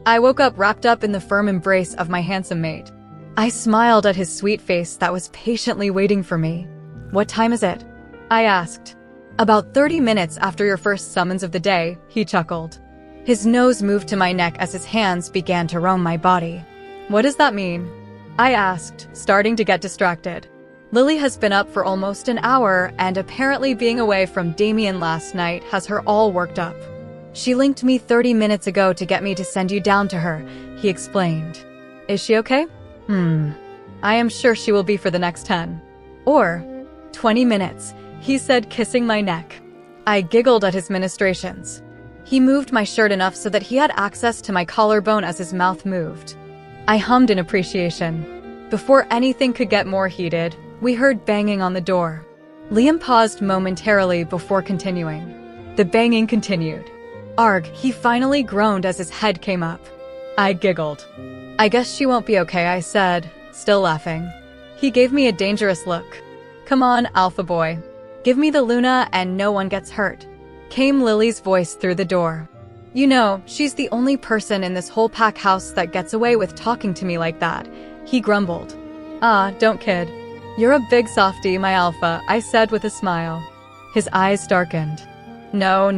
I woke up wrapped up in the firm embrace of my handsome mate. I smiled at his sweet face that was patiently waiting for me. "What time is it?" I asked. "About 30 minutes after your first summons of the day," he chuckled. His nose moved to my neck as his hands began to roam my body. "What does that mean?" I asked, starting to get distracted. "Lily has been up for almost an hour, and apparently being away from Damien last night has her all worked up. She linked me 30 minutes ago to get me to send you down to her," he explained. "Is she okay?" I am sure she will be for the next 10. Or 20 minutes, he said, kissing my neck. I giggled at his ministrations. He moved my shirt enough so that he had access to my collarbone as his mouth moved. I hummed in appreciation. Before anything could get more heated, we heard banging on the door. Liam paused momentarily before continuing. The banging continued. "Arg," he finally groaned as his head came up. I giggled. "I guess she won't be okay," I said, still laughing. He gave me a dangerous look. "Come on, alpha boy. Give me the Luna and no one gets hurt," came Lily's voice through the door. "You know, she's the only person in this whole pack house that gets away with talking to me like that," he grumbled. "Ah, don't kid. You're a big softie, my alpha," I said with a smile. His eyes darkened. No.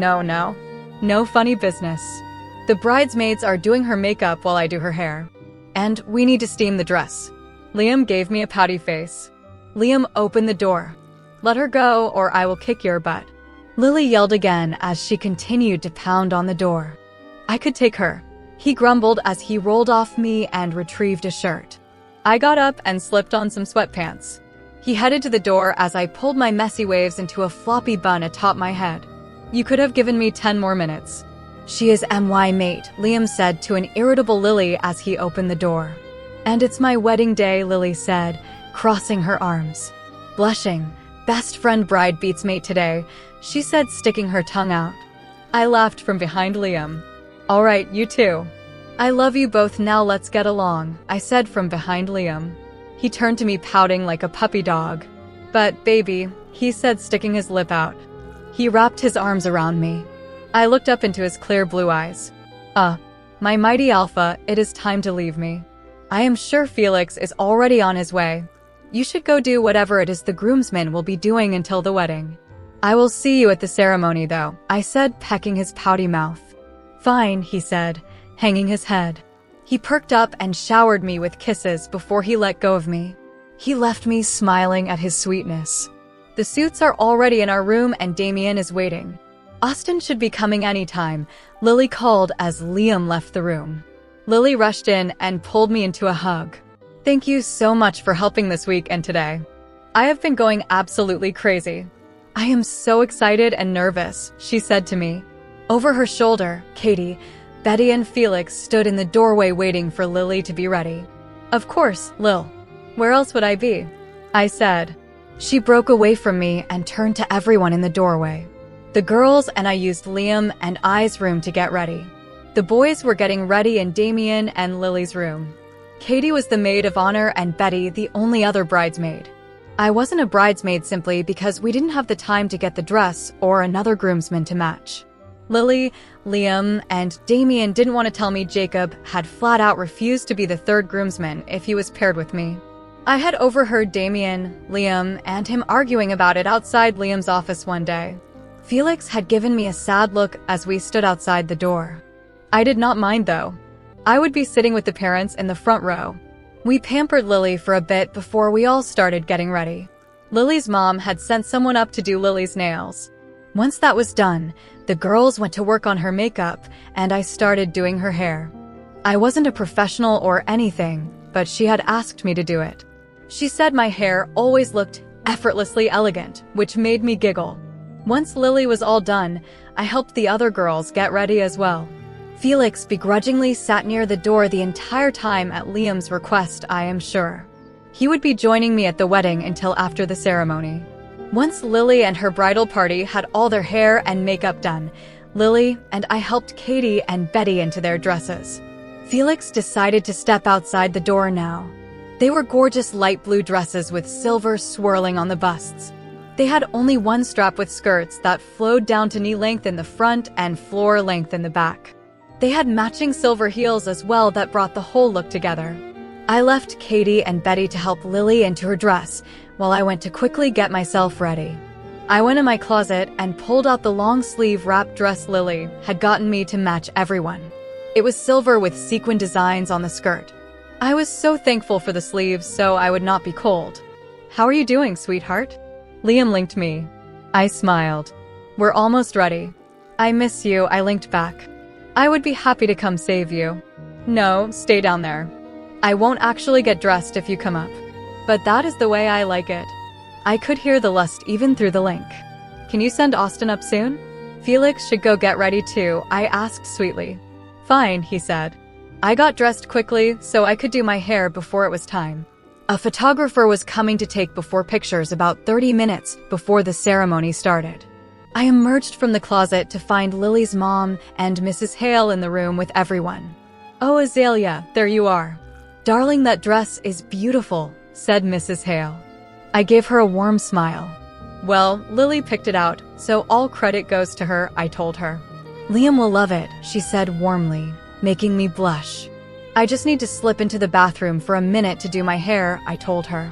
No funny business. The bridesmaids are doing her makeup while I do her hair. And we need to steam the dress." Liam gave me a pouty face. Liam opened the door. "Let her go or I will kick your butt," Lily yelled again as she continued to pound on the door. "I could take her," he grumbled as he rolled off me and retrieved a shirt. I got up and slipped on some sweatpants. He headed to the door as I pulled my messy waves into a floppy bun atop my head. "You could have given me 10 more minutes." "She is MY mate," Liam said to an irritable Lily as he opened the door. "And it's my wedding day," Lily said, crossing her arms. Blushing, "Best friend bride beats mate today," she said, sticking her tongue out. I laughed from behind Liam. "All right, you too." "I love you both, now let's get along," I said from behind Liam. He turned to me pouting like a puppy dog. "But, baby," he said, sticking his lip out. He wrapped his arms around me. I looked up into his clear blue eyes. My mighty alpha, it is time to leave me. I am sure Felix is already on his way. You should go do whatever it is the groomsmen will be doing until the wedding. I will see you at the ceremony, though," I said, pecking his pouty mouth. "Fine," he said, hanging his head. He perked up and showered me with kisses before he let go of me. He left me smiling at his sweetness. The suits are already in our room and Damien is waiting. "Austin should be coming anytime," Lily called as Liam left the room. Lily rushed in and pulled me into a hug. "Thank you so much for helping this week and today. I have been going absolutely crazy. I am so excited and nervous," she said to me. Over her shoulder, Katie, Betty and Felix stood in the doorway waiting for Lily to be ready. "Of course, Lil. Where else would I be?" I said. She broke away from me and turned to everyone in the doorway. The girls and I used Liam and I's room to get ready. The boys were getting ready in Damien and Lily's room. Katie was the maid of honor and Betty the only other bridesmaid. I wasn't a bridesmaid simply because we didn't have the time to get the dress or another groomsman to match. Lily, Liam, and Damien didn't want to tell me Jacob had flat out refused to be the third groomsman if he was paired with me. I had overheard Damien, Liam, and him arguing about it outside Liam's office one day. Felix had given me a sad look as we stood outside the door. I did not mind, though. I would be sitting with the parents in the front row. We pampered Lily for a bit before we all started getting ready. Lily's mom had sent someone up to do Lily's nails. Once that was done, the girls went to work on her makeup, and I started doing her hair. I wasn't a professional or anything, but she had asked me to do it. She said my hair always looked effortlessly elegant, which made me giggle. Once Lily was all done, I helped the other girls get ready as well. Felix begrudgingly sat near the door the entire time at Liam's request, I am sure. He would be joining me at the wedding until after the ceremony. Once Lily and her bridal party had all their hair and makeup done, Lily and I helped Katie and Betty into their dresses. Felix decided to step outside the door now. They were gorgeous light blue dresses with silver swirling on the busts. They had only one strap with skirts that flowed down to knee length in the front and floor length in the back. They had matching silver heels as well that brought the whole look together. I left Katie and Betty to help Lily into her dress while I went to quickly get myself ready. I went in my closet and pulled out the long-sleeve wrap dress Lily had gotten me to match everyone. It was silver with sequin designs on the skirt. I was so thankful for the sleeves so I would not be cold. "How are you doing, sweetheart?" Liam linked me. I smiled. "We're almost ready." "I miss you," I linked back. "I would be happy to come save you." "No, stay down there. I won't actually get dressed if you come up. But that is the way I like it." I could hear the lust even through the link. "Can you send Austin up soon?" "Felix should go get ready too," I asked sweetly. "Fine," he said. I got dressed quickly so I could do my hair before it was time. A photographer was coming to take before pictures about 30 minutes before the ceremony started. I emerged from the closet to find Lily's mom and Mrs. Hale in the room with everyone. "Oh, Azalea, there you are. Darling, that dress is beautiful," said Mrs. Hale. I gave her a warm smile. "Well, Lily picked it out, so all credit goes to her," I told her. "Liam will love it," she said warmly, making me blush. "I just need to slip into the bathroom for a minute to do my hair," I told her.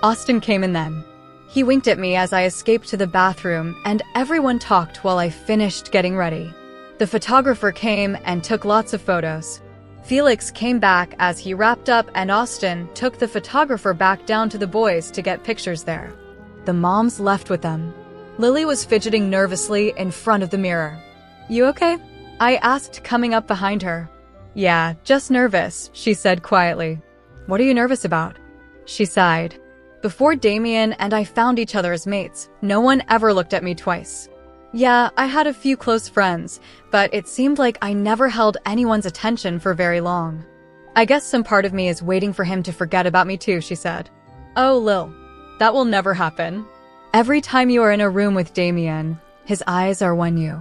Austin came in then. He winked at me as I escaped to the bathroom, and everyone talked while I finished getting ready. The photographer came and took lots of photos. Felix came back as he wrapped up, and Austin took the photographer back down to the boys to get pictures there. The moms left with them. Lily was fidgeting nervously in front of the mirror. "You okay?" I asked, coming up behind her. "Yeah, just nervous," she said quietly. "What are you nervous about?" She sighed. Before Damien and I found each other as mates, no one ever looked at me twice. Yeah, I had a few close friends, but it seemed like I never held anyone's attention for very long. "I guess some part of me is waiting for him to forget about me too," she said. "Oh, Lil, that will never happen. Every time you are in a room with Damien, his eyes are on you.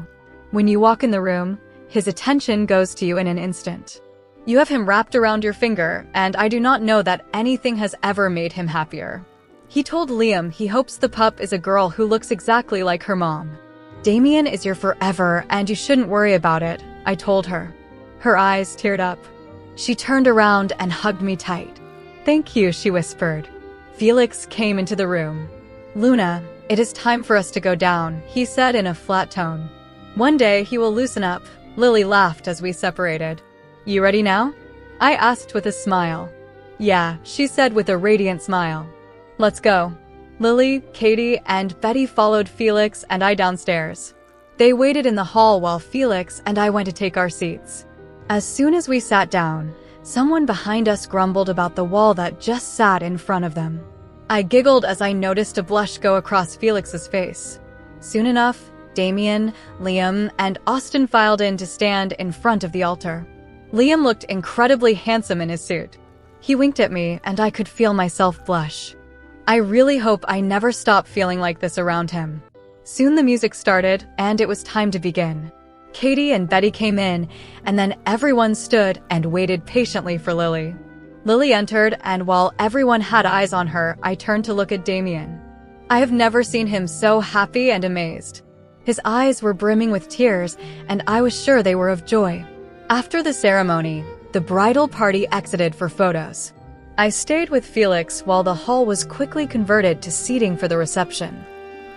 When you walk in the room, his attention goes to you in an instant. You have him wrapped around your finger, and I do not know that anything has ever made him happier." He told Liam he hopes the pup is a girl who looks exactly like her mom. "Damien is your forever, and you shouldn't worry about it," I told her. Her eyes teared up. She turned around and hugged me tight. "Thank you," she whispered. Felix came into the room. "Luna, it is time for us to go down," he said in a flat tone. "One day he will loosen up." Lily laughed as we separated. "You ready now?" I asked with a smile. "Yeah," she said with a radiant smile. "Let's go." Lily, Katie, and Betty followed Felix and I downstairs. They waited in the hall while Felix and I went to take our seats. As soon as we sat down, someone behind us grumbled about the wall that just sat in front of them. I giggled as I noticed a blush go across Felix's face. Soon enough, Damien, Liam, and Austin filed in to stand in front of the altar. Liam looked incredibly handsome in his suit. He winked at me, and I could feel myself blush. I really hope I never stop feeling like this around him. Soon the music started, and it was time to begin. Katie and Betty came in, and then everyone stood and waited patiently for Lily. Lily entered, and while everyone had eyes on her, I turned to look at Damien. I have never seen him so happy and amazed. His eyes were brimming with tears, and I was sure they were of joy. After the ceremony, the bridal party exited for photos. I stayed with Felix while the hall was quickly converted to seating for the reception.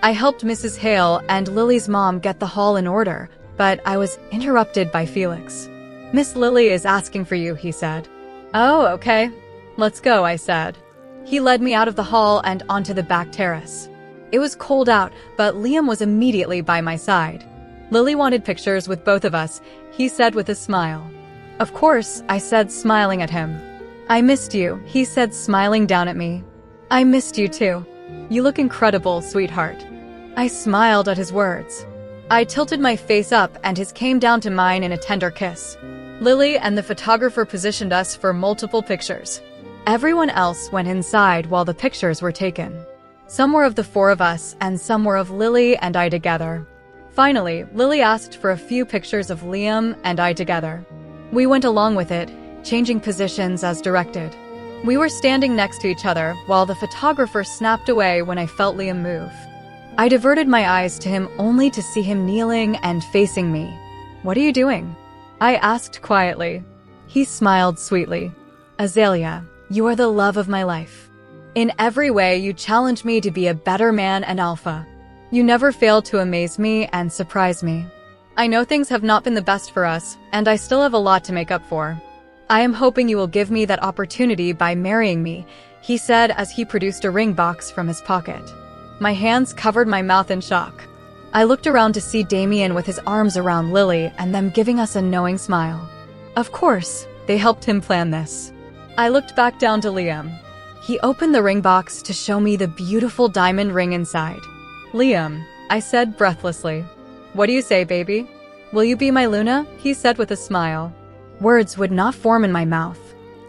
I helped Mrs. Hale and Lily's mom get the hall in order, but I was interrupted by Felix. "Miss Lily is asking for you," he said. "Oh, okay. Let's go," I said. He led me out of the hall and onto the back terrace. It was cold out, but Liam was immediately by my side. "Lily wanted pictures with both of us," he said with a smile. "Of course," I said, smiling at him. "I missed you," he said, smiling down at me. "I missed you too. You look incredible, sweetheart." I smiled at his words. I tilted my face up and his came down to mine in a tender kiss. Lily and the photographer positioned us for multiple pictures. Everyone else went inside while the pictures were taken. Some were of the four of us, and some were of Lily and I together. Finally, Lily asked for a few pictures of Liam and I together. We went along with it, changing positions as directed. We were standing next to each other while the photographer snapped away when I felt Liam move. I diverted my eyes to him only to see him kneeling and facing me. "What are you doing?" I asked quietly. He smiled sweetly. Azalea, you are the love of my life. In every way, you challenge me to be a better man and alpha. You never fail to amaze me and surprise me. I know things have not been the best for us, and I still have a lot to make up for. I am hoping you will give me that opportunity by marrying me, he said as he produced a ring box from his pocket. My hands covered my mouth in shock. I looked around to see Damien with his arms around Lily and them giving us a knowing smile. Of course, they helped him plan this. I looked back down to Liam. He opened the ring box to show me the beautiful diamond ring inside. Liam, I said breathlessly. What do you say, baby? Will you be my Luna? He said with a smile. Words would not form in my mouth.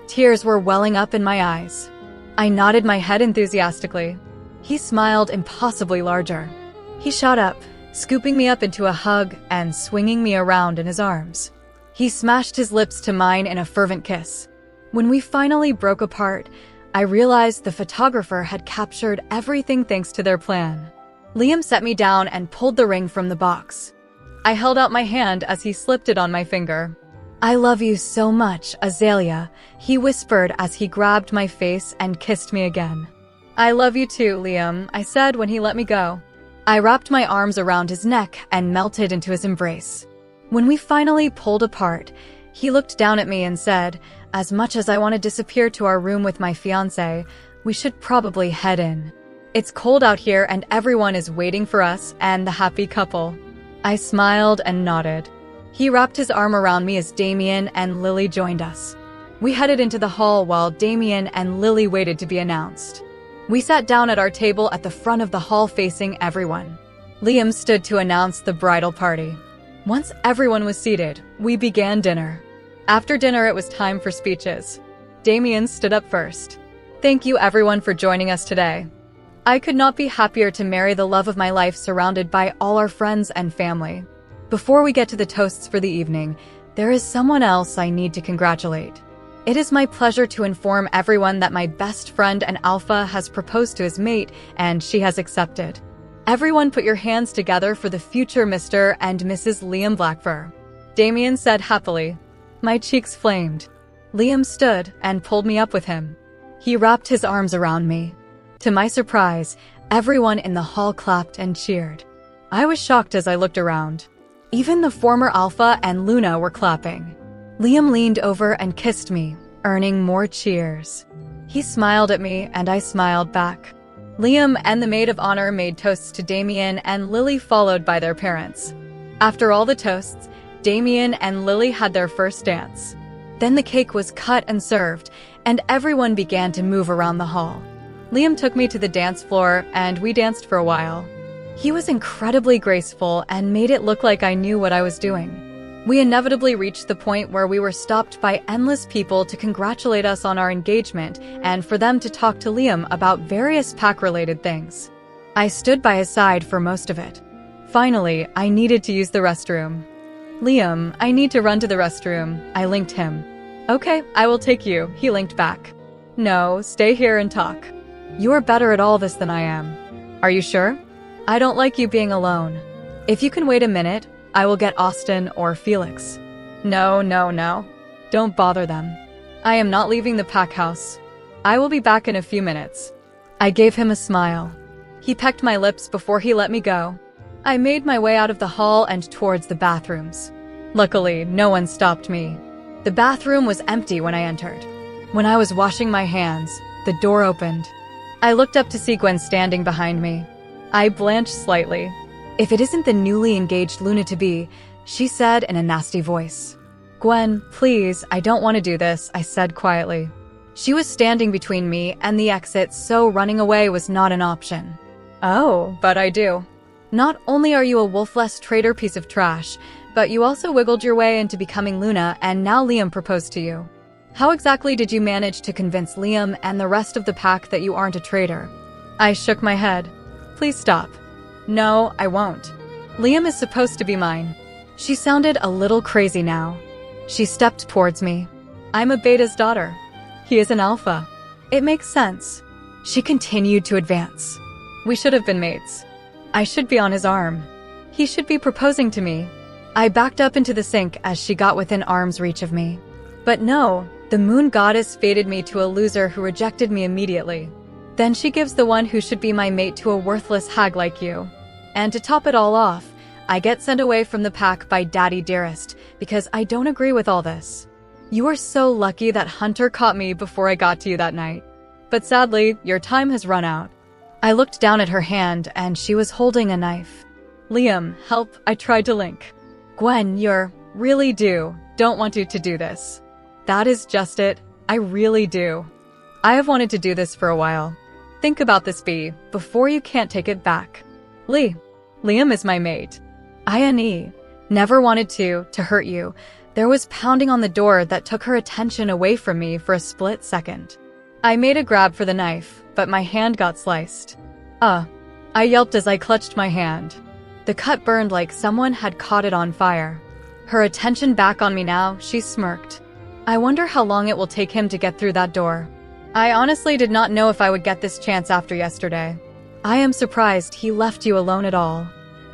Tears were welling up in my eyes. I nodded my head enthusiastically. He smiled impossibly larger. He shot up, scooping me up into a hug and swinging me around in his arms. He smashed his lips to mine in a fervent kiss. When we finally broke apart, I realized the photographer had captured everything thanks to their plan. Liam set me down and pulled the ring from the box. I held out my hand as he slipped it on my finger. I love you so much, Azalea, he whispered as he grabbed my face and kissed me again. I love you too, Liam, I said when he let me go. I wrapped my arms around his neck and melted into his embrace. When we finally pulled apart, he looked down at me and said, as much as I want to disappear to our room with my fiancé, we should probably head in. It's cold out here and everyone is waiting for us and the happy couple. I smiled and nodded. He wrapped his arm around me as Damien and Lily joined us. We headed into the hall while Damien and Lily waited to be announced. We sat down at our table at the front of the hall facing everyone. Liam stood to announce the bridal party. Once everyone was seated, we began dinner. After dinner, it was time for speeches. Damien stood up first. Thank you everyone for joining us today. I could not be happier to marry the love of my life surrounded by all our friends and family. Before we get to the toasts for the evening, there is someone else I need to congratulate. It is my pleasure to inform everyone that my best friend and alpha has proposed to his mate and she has accepted. Everyone put your hands together for the future Mr. and Mrs. Liam Blackfur. Damien said happily. My cheeks flamed. Liam stood and pulled me up with him. He wrapped his arms around me. To my surprise, everyone in the hall clapped and cheered. I was shocked as I looked around. Even the former Alpha and Luna were clapping. Liam leaned over and kissed me, earning more cheers. He smiled at me and I smiled back. Liam and the maid of honor made toasts to Damien and Lily followed by their parents. After all the toasts, Damien and Lily had their first dance. Then the cake was cut and served, and everyone began to move around the hall. Liam took me to the dance floor and we danced for a while. He was incredibly graceful and made it look like I knew what I was doing. We inevitably reached the point where we were stopped by endless people to congratulate us on our engagement and for them to talk to Liam about various pack-related things. I stood by his side for most of it. Finally, I needed to use the restroom. Liam, I need to run to the restroom, I linked him. Okay, I will take you, he linked back. No, stay here and talk. You are better at all this than I am. Are you sure? I don't like you being alone. If you can wait a minute, I will get Austin or Felix. No. Don't bother them. I am not leaving the pack house. I will be back in a few minutes. I gave him a smile. He pecked my lips before he let me go. I made my way out of the hall and towards the bathrooms. Luckily, no one stopped me. The bathroom was empty when I entered. When I was washing my hands, the door opened. I looked up to see Gwen standing behind me. I blanched slightly. If it isn't the newly engaged Luna-to-be, she said in a nasty voice. Gwen, please, I don't want to do this, I said quietly. She was standing between me and the exit, so running away was not an option. Oh, but I do. Not only are you a wolfless traitor piece of trash, but you also wiggled your way into becoming Luna and now Liam proposed to you. How exactly did you manage to convince Liam and the rest of the pack that you aren't a traitor? I shook my head. Please stop. No, I won't. Liam is supposed to be mine. She sounded a little crazy now. She stepped towards me. I'm a beta's daughter. He is an alpha. It makes sense. She continued to advance. We should have been mates. I should be on his arm. He should be proposing to me. I backed up into the sink as she got within arm's reach of me. But no, the moon goddess fated me to a loser who rejected me immediately. Then she gives the one who should be my mate to a worthless hag like you. And to top it all off, I get sent away from the pack by Daddy Dearest because I don't agree with all this. You are so lucky that Hunter caught me before I got to you that night. But sadly, your time has run out. I looked down at her hand and she was holding a knife. Liam, help, I tried to link. Gwen, don't want you to do this. That is just it, I really do. I have wanted to do this for a while. Think about this, B, before you can't take it back. Liam is my mate. INE. Never wanted to hurt you. There was pounding on the door that took her attention away from me for a split second. I made a grab for the knife, but my hand got sliced. I yelped as I clutched my hand. The cut burned like someone had caught it on fire. Her attention back on me now, she smirked. I wonder how long it will take him to get through that door. I honestly did not know if I would get this chance after yesterday. I am surprised he left you alone at all.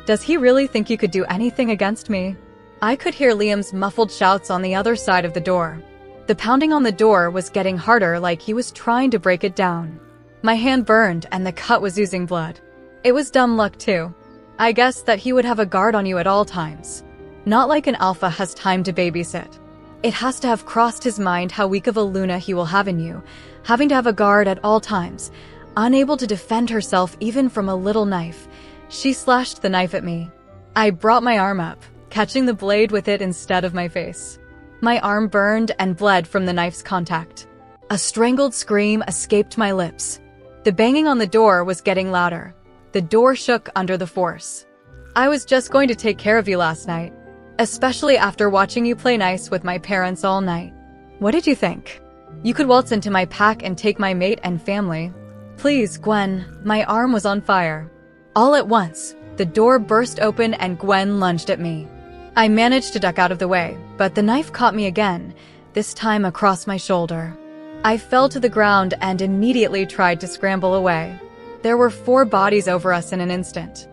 Does he really think you could do anything against me? I could hear Liam's muffled shouts on the other side of the door. The pounding on the door was getting harder, like he was trying to break it down. My hand burned and the cut was oozing blood. It was dumb luck too. I guessed that he would have a guard on you at all times. Not like an alpha has time to babysit. It has to have crossed his mind how weak of a Luna he will have in you, having to have a guard at all times, unable to defend herself even from a little knife. She slashed the knife at me. I brought my arm up, catching the blade with it instead of my face. My arm burned and bled from the knife's contact. A strangled scream escaped my lips. The banging on the door was getting louder. The door shook under the force. I was just going to take care of you last night, especially after watching you play nice with my parents all night. What did you think? You could waltz into my pack and take my mate and family. Please, Gwen, my arm was on fire. All at once, the door burst open and Gwen lunged at me. I managed to duck out of the way, but the knife caught me again, this time across my shoulder. I fell to the ground and immediately tried to scramble away. There were 4 bodies over us in an instant.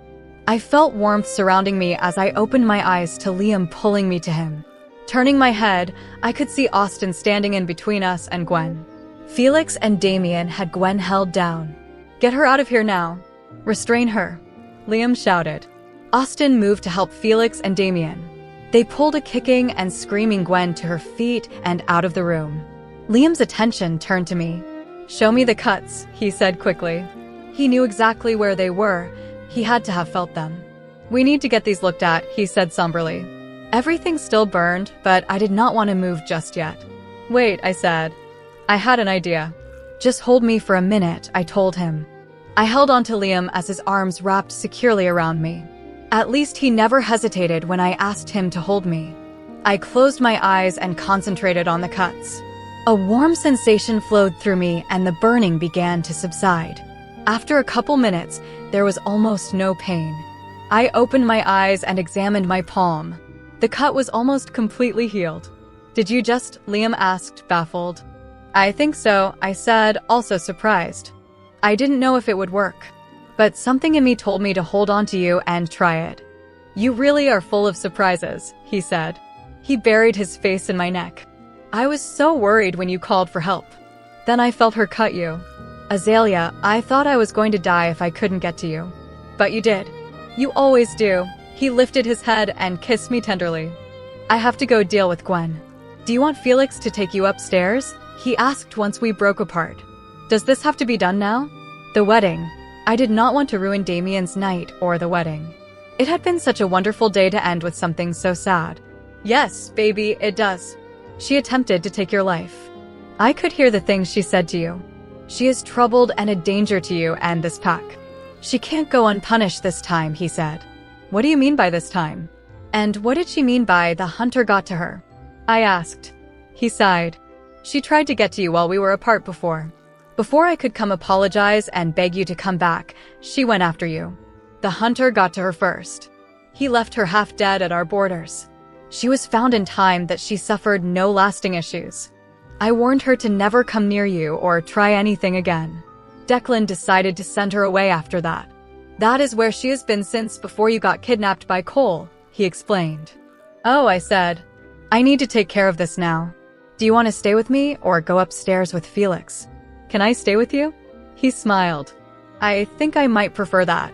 I felt warmth surrounding me as I opened my eyes to Liam pulling me to him. Turning my head, I could see Austin standing in between us and Gwen. Felix and Damien had Gwen held down. Get her out of here now. Restrain her, Liam shouted. Austin moved to help Felix and Damien. They pulled a kicking and screaming Gwen to her feet and out of the room. Liam's attention turned to me. Show me the cuts, he said quickly. He knew exactly where they were. He had to have felt them. We need to get these looked at, he said somberly. Everything still burned, but I did not want to move just yet. Wait, I said. I had an idea. Just hold me for a minute, I told him. I held on to Liam as his arms wrapped securely around me. At least he never hesitated when I asked him to hold me. I closed my eyes and concentrated on the cuts. A warm sensation flowed through me and the burning began to subside. After a couple minutes, there was almost no pain. I opened my eyes and examined my palm. The cut was almost completely healed. Did you just? Liam asked, baffled. I think so, I said, also surprised. I didn't know if it would work. But something in me told me to hold on to you and try it. You really are full of surprises, he said. He buried his face in my neck. I was so worried when you called for help. Then I felt her cut you. Azalea, I thought I was going to die if I couldn't get to you. But you did. You always do. He lifted his head and kissed me tenderly. I have to go deal with Gwen. Do you want Felix to take you upstairs? He asked once we broke apart. Does this have to be done now? The wedding. I did not want to ruin Damien's night or the wedding. It had been such a wonderful day to end with something so sad. Yes, baby, it does. She attempted to take your life. I could hear the things she said to you. She is troubled and a danger to you and this pack. She can't go unpunished this time, he said. What do you mean by this time? And what did she mean by the hunter got to her? I asked. He sighed. She tried to get to you while we were apart before. Before I could come apologize and beg you to come back, she went after you. The hunter got to her first. He left her half dead at our borders. She was found in time that she suffered no lasting issues. I warned her to never come near you or try anything again. Declan decided to send her away after that. That is where she has been since before you got kidnapped by Cole, he explained. Oh, I said. I need to take care of this now. Do you want to stay with me or go upstairs with Felix? Can I stay with you? He smiled. I think I might prefer that.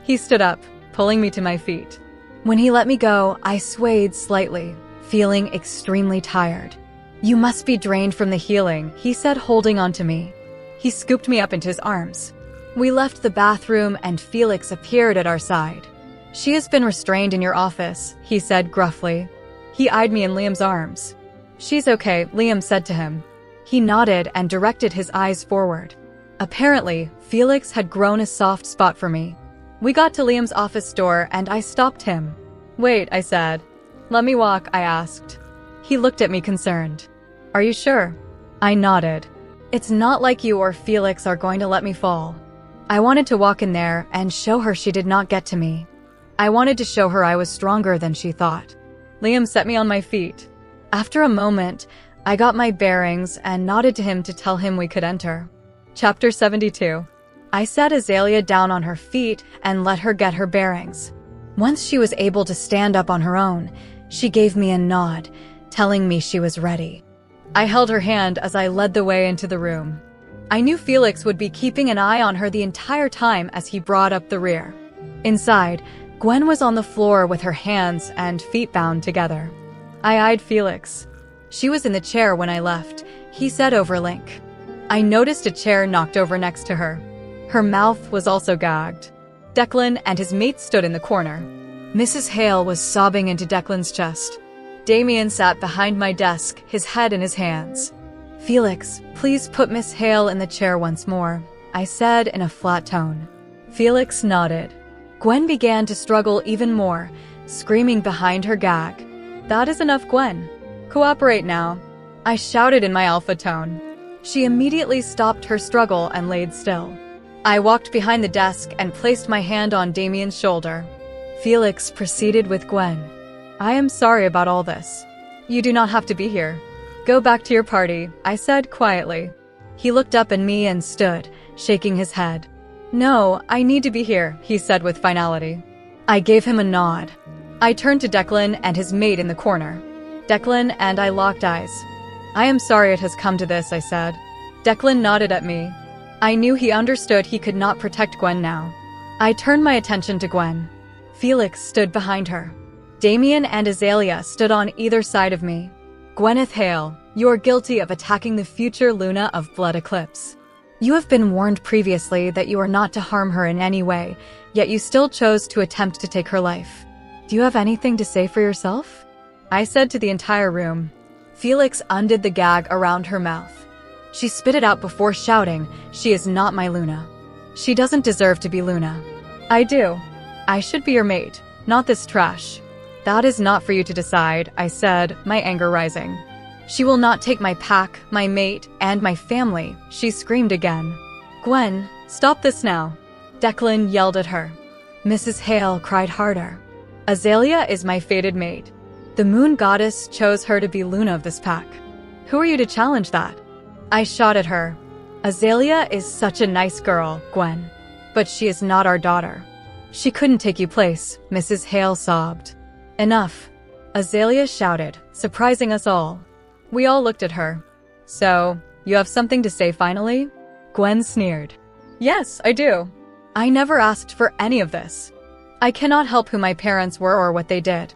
He stood up, pulling me to my feet. When he let me go, I swayed slightly, feeling extremely tired. You must be drained from the healing, he said, holding on to me. He scooped me up into his arms. We left the bathroom and Felix appeared at our side. She has been restrained in your office, he said gruffly. He eyed me in Liam's arms. She's okay, Liam said to him. He nodded and directed his eyes forward. Apparently, Felix had grown a soft spot for me. We got to Liam's office door and I stopped him. Wait, I said. Let me walk, I asked. He looked at me concerned. Are you sure? I nodded. It's not like you or Felix are going to let me fall. I wanted to walk in there and show her she did not get to me. I wanted to show her I was stronger than she thought. Liam set me on my feet. After a moment, I got my bearings and nodded to him to tell him we could enter. Chapter 72. I sat Azalea down on her feet and let her get her bearings. Once she was able to stand up on her own, she gave me a nod, telling me she was ready. I held her hand as I led the way into the room. I knew Felix would be keeping an eye on her the entire time as he brought up the rear. Inside, Gwen was on the floor with her hands and feet bound together. I eyed Felix. She was in the chair when I left, he said over Link. I noticed a chair knocked over next to her. Her mouth was also gagged. Declan and his mate stood in the corner. Mrs. Hale was sobbing into Declan's chest. Damien sat behind my desk, his head in his hands. Felix, please put Miss Hale in the chair once more, I said in a flat tone. Felix nodded. Gwen began to struggle even more, screaming behind her gag. That is enough, Gwen. Cooperate now, I shouted in my alpha tone. She immediately stopped her struggle and laid still. I walked behind the desk and placed my hand on Damien's shoulder. Felix proceeded with Gwen. I am sorry about all this. You do not have to be here. Go back to your party, I said quietly. He looked up at me and stood, shaking his head. No, I need to be here, he said with finality. I gave him a nod. I turned to Declan and his mate in the corner. Declan and I locked eyes. I am sorry it has come to this, I said. Declan nodded at me. I knew he understood he could not protect Gwen now. I turned my attention to Gwen. Felix stood behind her. Damien and Azalea stood on either side of me. Gwyneth Hale, you are guilty of attacking the future Luna of Blood Eclipse. You have been warned previously that you are not to harm her in any way, yet you still chose to attempt to take her life. Do you have anything to say for yourself? I said to the entire room. Felix undid the gag around her mouth. She spit it out before shouting, she is not my Luna. She doesn't deserve to be Luna. I do. I should be your mate, not this trash. That is not for you to decide, I said, my anger rising. She will not take my pack, my mate, and my family, she screamed again. Gwen, stop this now. Declan yelled at her. Mrs. Hale cried harder. Azalea is my fated mate. The moon goddess chose her to be Luna of this pack. Who are you to challenge that? I shot at her. Azalea is such a nice girl, Gwen. But she is not our daughter. She couldn't take you place, Mrs. Hale sobbed. Enough, Azalea shouted, surprising us all. We all looked at her. So, you have something to say finally? Gwen sneered. Yes, I do. I never asked for any of this. I cannot help who my parents were or what they did.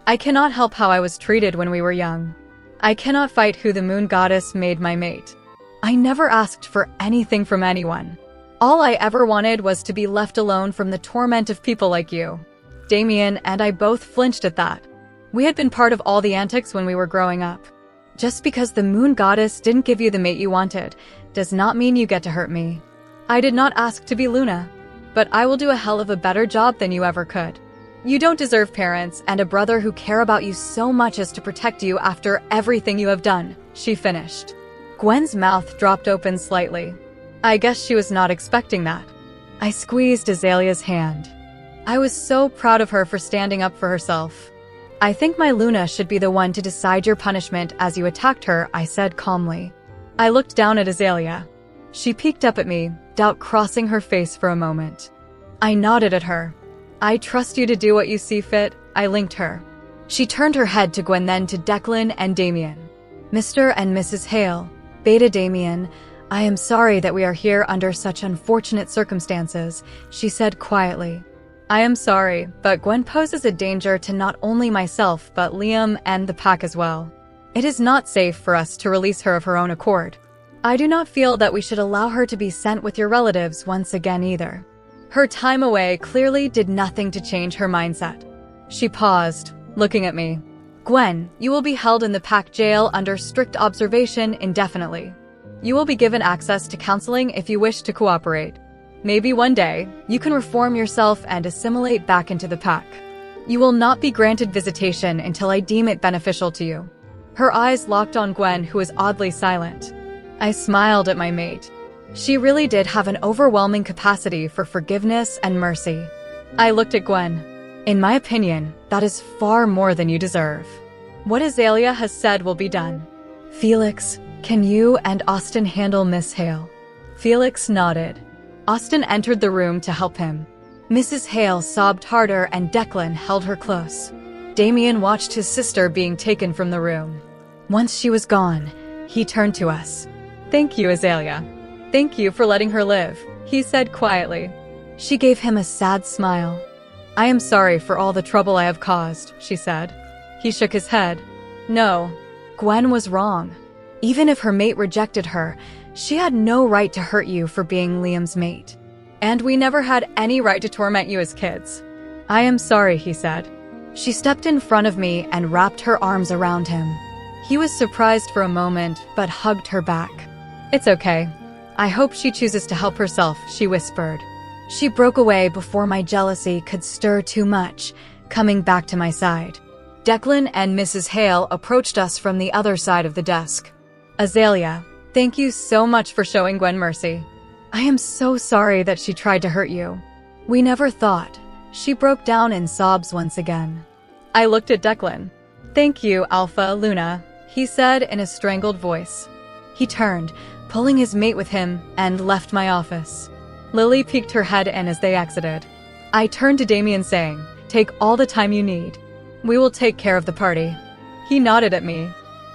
I cannot help how I was treated when we were young. I cannot fight who the moon goddess made my mate. I never asked for anything from anyone. All I ever wanted was to be left alone from the torment of people like you. Damien and I both flinched at that. We had been part of all the antics when we were growing up. Just because the moon goddess didn't give you the mate you wanted, does not mean you get to hurt me. I did not ask to be Luna, but I will do a hell of a better job than you ever could. You don't deserve parents and a brother who care about you so much as to protect you after everything you have done, she finished. Gwen's mouth dropped open slightly. I guess she was not expecting that. I squeezed Azalea's hand. I was so proud of her for standing up for herself. I think my Luna should be the one to decide your punishment as you attacked her, I said calmly. I looked down at Azalea. She peeked up at me, doubt crossing her face for a moment. I nodded at her. I trust you to do what you see fit, I linked her. She turned her head to Gwen, then to Declan and Damien. Mr. and Mrs. Hale, Beta Damien, I am sorry that we are here under such unfortunate circumstances, she said quietly. I am sorry, but Gwen poses a danger to not only myself but Liam and the pack as well. It is not safe for us to release her of her own accord. I do not feel that we should allow her to be sent with your relatives once again either. Her time away clearly did nothing to change her mindset. She paused, looking at me. Gwen, you will be held in the pack jail under strict observation indefinitely. You will be given access to counseling if you wish to cooperate. Maybe one day, you can reform yourself and assimilate back into the pack. You will not be granted visitation until I deem it beneficial to you. Her eyes locked on Gwen, who was oddly silent. I smiled at my mate. She really did have an overwhelming capacity for forgiveness and mercy. I looked at Gwen. In my opinion, that is far more than you deserve. What Azalea has said will be done. Felix, can you and Austin handle Miss Hale? Felix nodded. Austin entered the room to help him. Mrs. Hale sobbed harder and Declan held her close. Damien watched his sister being taken from the room. Once she was gone, he turned to us. Thank you, Azalea. Thank you for letting her live, he said quietly. She gave him a sad smile. I am sorry for all the trouble I have caused, she said. He shook his head. No, Gwen was wrong. Even if her mate rejected her, she had no right to hurt you for being Liam's mate. And we never had any right to torment you as kids. I am sorry, he said. She stepped in front of me and wrapped her arms around him. He was surprised for a moment, but hugged her back. It's okay. I hope she chooses to help herself, she whispered. She broke away before my jealousy could stir too much, coming back to my side. Declan and Mrs. Hale approached us from the other side of the desk. Azalea, thank you so much for showing Gwen mercy. I am so sorry that she tried to hurt you. We never thought. She broke down in sobs once again. I looked at Declan. Thank you, Alpha Luna, he said in a strangled voice. He turned, pulling his mate with him, and left my office. Lily peeked her head in as they exited. I turned to Damien saying, take all the time you need. We will take care of the party. He nodded at me.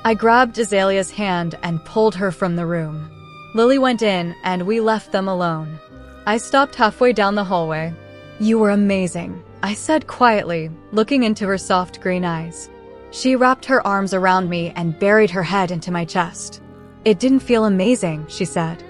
I grabbed Azalea's hand and pulled her from the room. Lily went in and we left them alone. I stopped halfway down the hallway. You were amazing, I said quietly, looking into her soft green eyes. She wrapped her arms around me and buried her head into my chest. It didn't feel amazing, she said.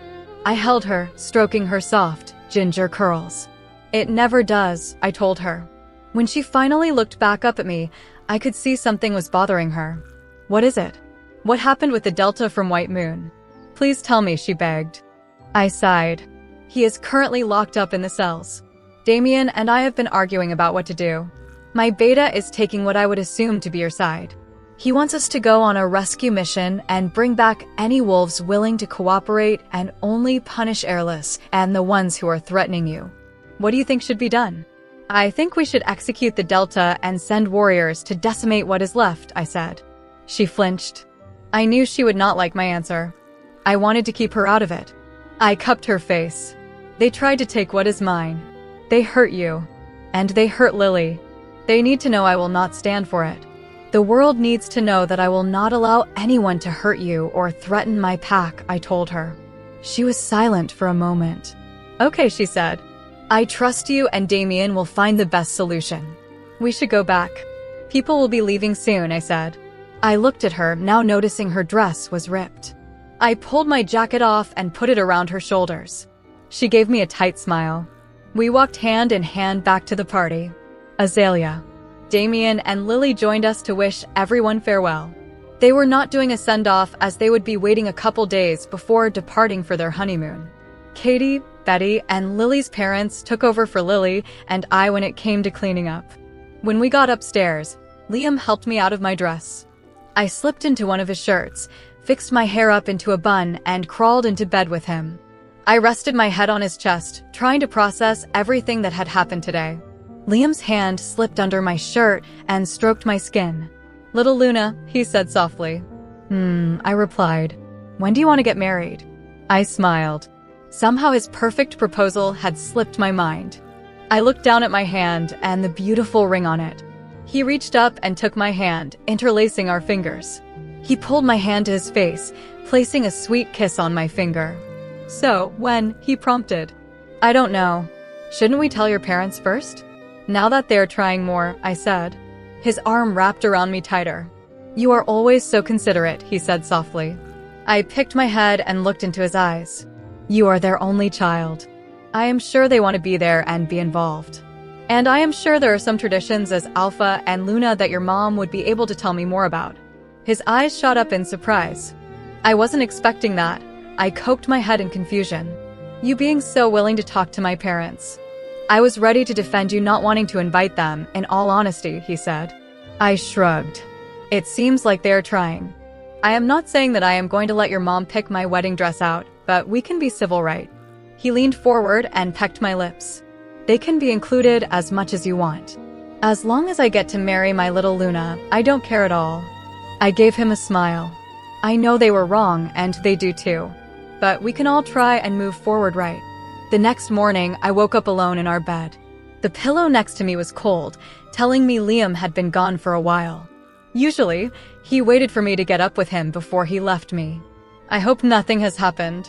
I held her, stroking her soft, ginger curls. It never does, I told her. When she finally looked back up at me, I could see something was bothering her. What is it? What happened with the Delta from White Moon? Please tell me, she begged. I sighed. He is currently locked up in the cells. Damien and I have been arguing about what to do. My beta is taking what I would assume to be your side. He wants us to go on a rescue mission and bring back any wolves willing to cooperate and only punish Airless and the ones who are threatening you. What do you think should be done? I think we should execute the Delta and send warriors to decimate what is left, I said. She flinched. I knew she would not like my answer. I wanted to keep her out of it. I cupped her face. They tried to take what is mine. They hurt you. And they hurt Lily. They need to know I will not stand for it. The world needs to know that I will not allow anyone to hurt you or threaten my pack, I told her. She was silent for a moment. Okay, she said. I trust you and Damien will find the best solution. We should go back. People will be leaving soon, I said. I looked at her, now noticing her dress was ripped. I pulled my jacket off and put it around her shoulders. She gave me a tight smile. We walked hand in hand back to the party. Azalea, Damien, and Lily joined us to wish everyone farewell. They were not doing a send-off as they would be waiting a couple days before departing for their honeymoon. Katie, Betty, and Lily's parents took over for Lily and I when it came to cleaning up. When we got upstairs, Liam helped me out of my dress. I slipped into one of his shirts, fixed my hair up into a bun, and crawled into bed with him. I rested my head on his chest, trying to process everything that had happened today. Liam's hand slipped under my shirt and stroked my skin. Little Luna, he said softly. I replied. When do you want to get married? I smiled. Somehow his perfect proposal had slipped my mind. I looked down at my hand and the beautiful ring on it. He reached up and took my hand, interlacing our fingers. He pulled my hand to his face, placing a sweet kiss on my finger. "So, when?" he prompted. "I don't know. Shouldn't we tell your parents first?" "Now that they're trying more," I said. His arm wrapped around me tighter. "You are always so considerate," he said softly. I picked my head and looked into his eyes. "You are their only child. I am sure they want to be there and be involved. And I am sure there are some traditions as Alpha and Luna that your mom would be able to tell me more about." His eyes shot up in surprise. I wasn't expecting that. I cocked my head in confusion. "You being so willing to talk to my parents. I was ready to defend you not wanting to invite them, in all honesty," he said. I shrugged. "It seems like they are trying. I am not saying that I am going to let your mom pick my wedding dress out, but we can be civil, right?" He leaned forward and pecked my lips. "They can be included as much as you want. As long as I get to marry my little Luna, I don't care at all." I gave him a smile. I know they were wrong, and they do too. But we can all try and move forward, right? The next morning, I woke up alone in our bed. The pillow next to me was cold, telling me Liam had been gone for a while. Usually, he waited for me to get up with him before he left me. I hope nothing has happened.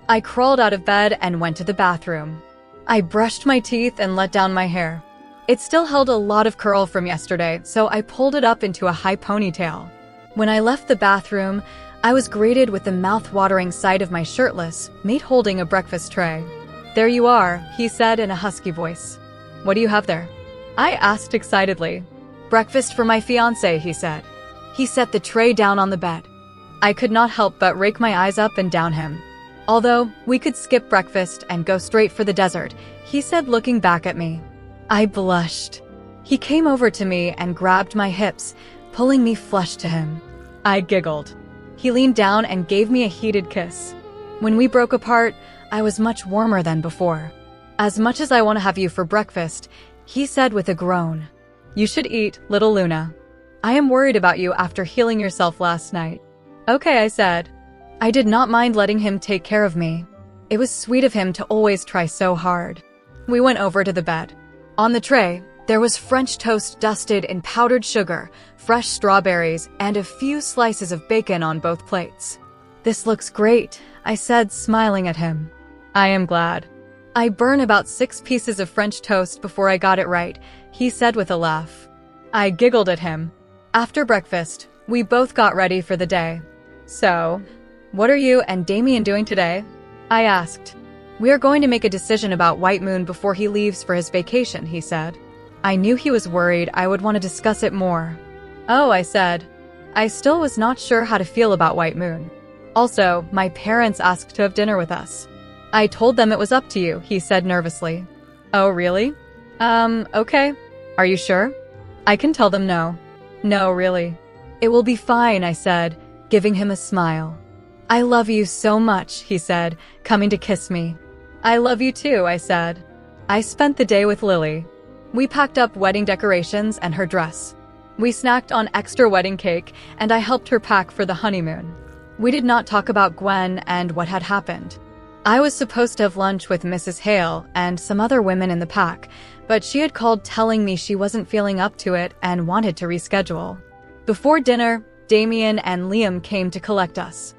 I crawled out of bed and went to the bathroom. I brushed my teeth and let down my hair. It still held a lot of curl from yesterday, so I pulled it up into a high ponytail. When I left the bathroom, I was greeted with the mouth-watering sight of my shirtless mate holding a breakfast tray. "There you are," he said in a husky voice. "What do you have there?" I asked excitedly. "Breakfast for my fiancé," he said. He set the tray down on the bed. I could not help but rake my eyes up and down him. "Although, we could skip breakfast and go straight for the desert," he said, looking back at me. I blushed. He came over to me and grabbed my hips, pulling me flush to him. I giggled. He leaned down and gave me a heated kiss. When we broke apart, I was much warmer than before. "As much as I want to have you for breakfast," he said with a groan. "You should eat, little Luna. I am worried about you after healing yourself last night." "Okay," I said. I did not mind letting him take care of me. It was sweet of him to always try so hard. We went over to the bed. On the tray, there was French toast dusted in powdered sugar, fresh strawberries, and a few slices of bacon on both plates. "This looks great," I said, smiling at him. "I am glad. I burn about 6 pieces of French toast before I got it right," he said with a laugh. I giggled at him. After breakfast, we both got ready for the day. "So, what are you and Damien doing today?" I asked. "We are going to make a decision about White Moon before he leaves for his vacation," he said. I knew he was worried I would want to discuss it more. "Oh," I said. I still was not sure how to feel about White Moon. Also, my parents asked to have dinner with us. I told them it was up to you, he said nervously. "Oh, really? Okay. Are you sure?" "I can tell them no." "No, really." "It will be fine," I said, giving him a smile. "I love you so much," he said, coming to kiss me. "I love you too," I said. I spent the day with Lily. We packed up wedding decorations and her dress. We snacked on extra wedding cake, and I helped her pack for the honeymoon. We did not talk about Gwen and what had happened. I was supposed to have lunch with Mrs. Hale and some other women in the pack, but she had called telling me she wasn't feeling up to it and wanted to reschedule. Before dinner, Damien and Liam came to collect us.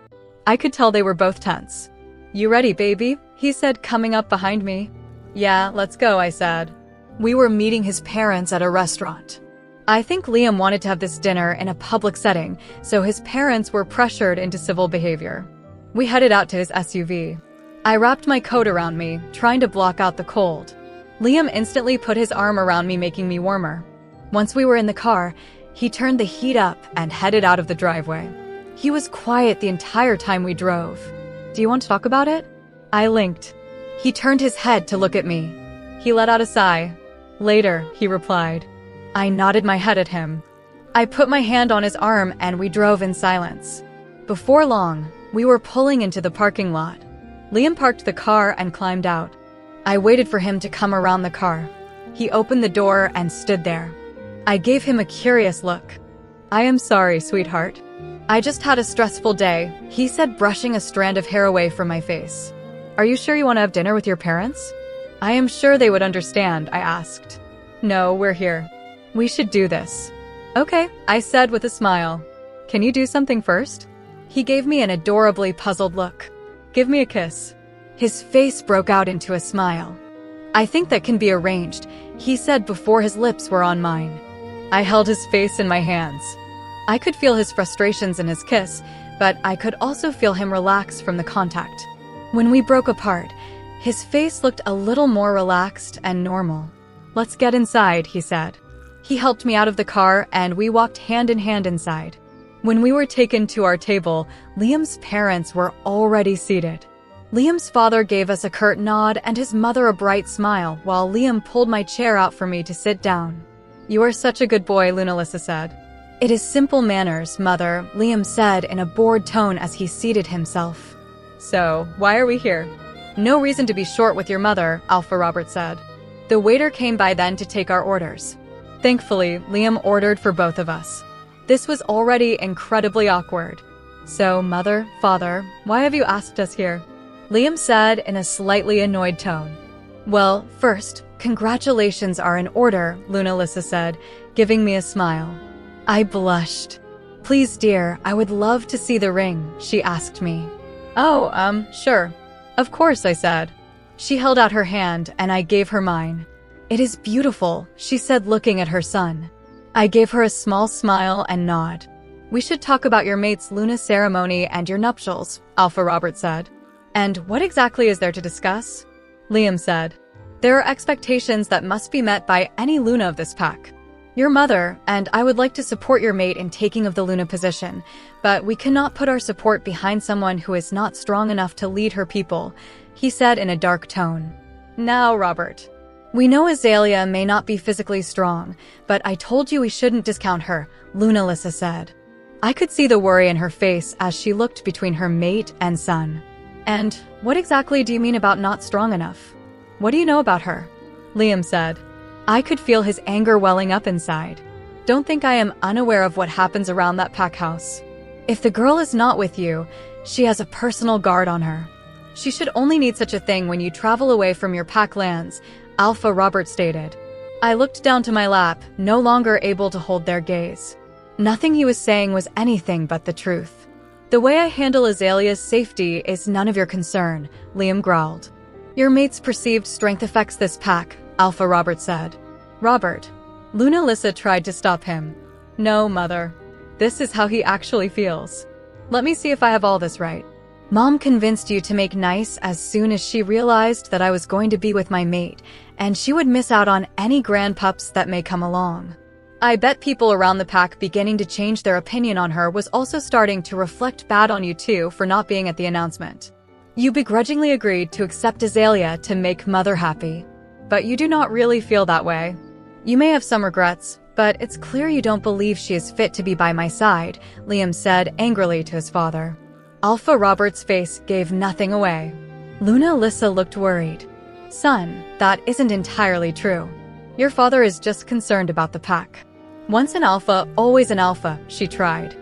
I could tell they were both tense. "You ready, baby?" he said, coming up behind me. "Yeah, let's go," I said. We were meeting his parents at a restaurant. I think Liam wanted to have this dinner in a public setting, so his parents were pressured into civil behavior. We headed out to his SUV. I wrapped my coat around me, trying to block out the cold. Liam instantly put his arm around me, making me warmer. Once we were in the car, he turned the heat up and headed out of the driveway. He was quiet the entire time we drove. "Do you want to talk about it?" I linked. He turned his head to look at me. He let out a sigh. "Later," he replied. I nodded my head at him. I put my hand on his arm and we drove in silence. Before long, we were pulling into the parking lot. Liam parked the car and climbed out. I waited for him to come around the car. He opened the door and stood there. I gave him a curious look. "I am sorry, sweetheart. I just had a stressful day," he said, brushing a strand of hair away from my face. "Are you sure you want to have dinner with your parents?" "I am sure they would understand," I asked. "No, we're here." We should do this. Okay, I said with a smile. Can you do something first? He gave me an adorably puzzled look. Give me a kiss. His face broke out into a smile. I think that can be arranged, he said before his lips were on mine. I held his face in my hands. I could feel his frustrations in his kiss, but I could also feel him relax from the contact. When we broke apart, his face looked a little more relaxed and normal. Let's get inside, he said. He helped me out of the car and we walked hand in hand inside. When we were taken to our table, Liam's parents were already seated. Liam's father gave us a curt nod and his mother a bright smile while Liam pulled my chair out for me to sit down. You are such a good boy, Lunalisa said. It is simple manners, mother, Liam said in a bored tone as he seated himself. So, why are we here? No reason to be short with your mother, Alpha Robert said. The waiter came by then to take our orders. Thankfully, Liam ordered for both of us. This was already incredibly awkward. So, mother, father, why have you asked us here? Liam said in a slightly annoyed tone. Well, first, congratulations are in order, Lunalisa said, giving me a smile. I blushed. Please, dear, I would love to see the ring, she asked me. Oh, sure. Of course, I said. She held out her hand and I gave her mine. It is beautiful, she said looking at her son. I gave her a small smile and nod. We should talk about your mate's Luna ceremony and your nuptials, Alpha Robert said. And what exactly is there to discuss? Liam said. There are expectations that must be met by any Luna of this pack. Your mother and I would like to support your mate in taking of the Luna position, but we cannot put our support behind someone who is not strong enough to lead her people, he said in a dark tone. Now, Robert. We know Azalea may not be physically strong, but I told you we shouldn't discount her, Lunalisa said. I could see the worry in her face as she looked between her mate and son. And what exactly do you mean about not strong enough? What do you know about her? Liam said. I could feel his anger welling up inside. Don't think I am unaware of what happens around that pack house. If the girl is not with you, she has a personal guard on her. She should only need such a thing when you travel away from your pack lands, Alpha Robert stated. I looked down to my lap, no longer able to hold their gaze. Nothing he was saying was anything but the truth. The way I handle Azalea's safety is none of your concern, Liam growled. Your mate's perceived strength affects this pack, Alpha Robert said. Robert. Lunalisa tried to stop him. No, mother. This is how he actually feels. Let me see if I have all this right. Mom convinced you to make nice as soon as she realized that I was going to be with my mate, and she would miss out on any grand pups that may come along. I bet people around the pack beginning to change their opinion on her was also starting to reflect bad on you too for not being at the announcement. You begrudgingly agreed to accept Azalea to make mother happy. But you do not really feel that way. You may have some regrets, but it's clear you don't believe she is fit to be by my side, Liam said angrily to his father. Alpha Robert's face gave nothing away. Lunalisa looked worried. Son, that isn't entirely true. Your father is just concerned about the pack. Once an alpha, always an alpha, she tried.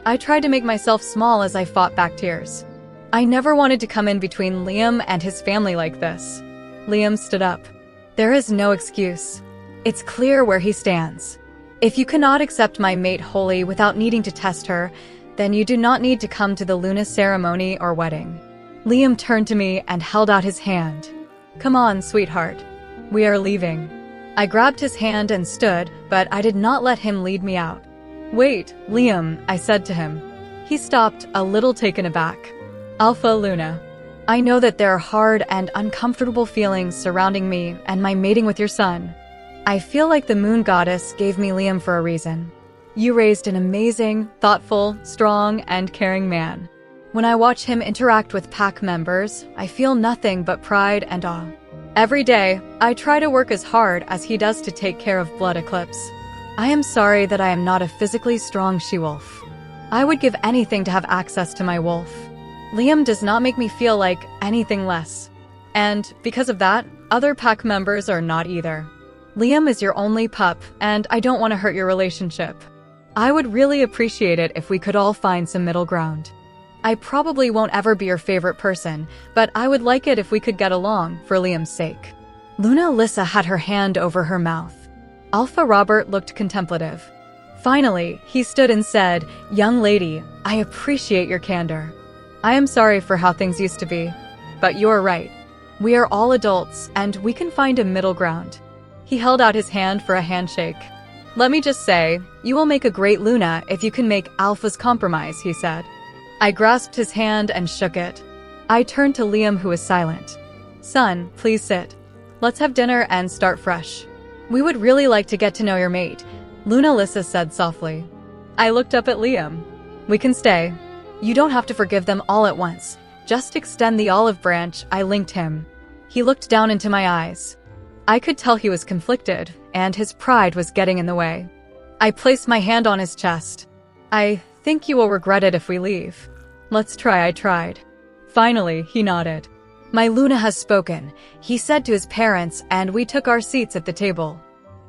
I tried to make myself small as I fought back tears. I never wanted to come in between Liam and his family like this. Liam stood up. There is no excuse. It's clear where he stands. If you cannot accept my mate wholly without needing to test her, then you do not need to come to the Luna ceremony or wedding. Liam turned to me and held out his hand. Come on, sweetheart. We are leaving. I grabbed his hand and stood, but I did not let him lead me out. Wait, Liam, I said to him. He stopped, a little taken aback. Alpha Luna. I know that there are hard and uncomfortable feelings surrounding me and my mating with your son. I feel like the moon goddess gave me Liam for a reason. You raised an amazing, thoughtful, strong, and caring man. When I watch him interact with pack members, I feel nothing but pride and awe. Every day, I try to work as hard as he does to take care of Blood Eclipse. I am sorry that I am not a physically strong she-wolf. I would give anything to have access to my wolf. Liam does not make me feel like anything less. And because of that, other pack members are not either. Liam is your only pup, and I don't want to hurt your relationship. I would really appreciate it if we could all find some middle ground. I probably won't ever be your favorite person, but I would like it if we could get along for Liam's sake. Lunalisa had her hand over her mouth. Alpha Robert looked contemplative. Finally, he stood and said, "Young lady, I appreciate your candor. I am sorry for how things used to be, but you're right. We are all adults, and we can find a middle ground." He held out his hand for a handshake. "Let me just say, you will make a great Luna if you can make Alpha's compromise," he said. I grasped his hand and shook it. I turned to Liam, who was silent. "Son, please sit. Let's have dinner and start fresh. We would really like to get to know your mate," Luna Lissa said softly. I looked up at Liam. "We can stay. You don't have to forgive them all at once. Just extend the olive branch," I linked him. He looked down into my eyes. I could tell he was conflicted, and his pride was getting in the way. I placed my hand on his chest. "I think you will regret it if we leave. Let's try," I tried. Finally, he nodded. "My Luna has spoken," he said to his parents, and we took our seats at the table.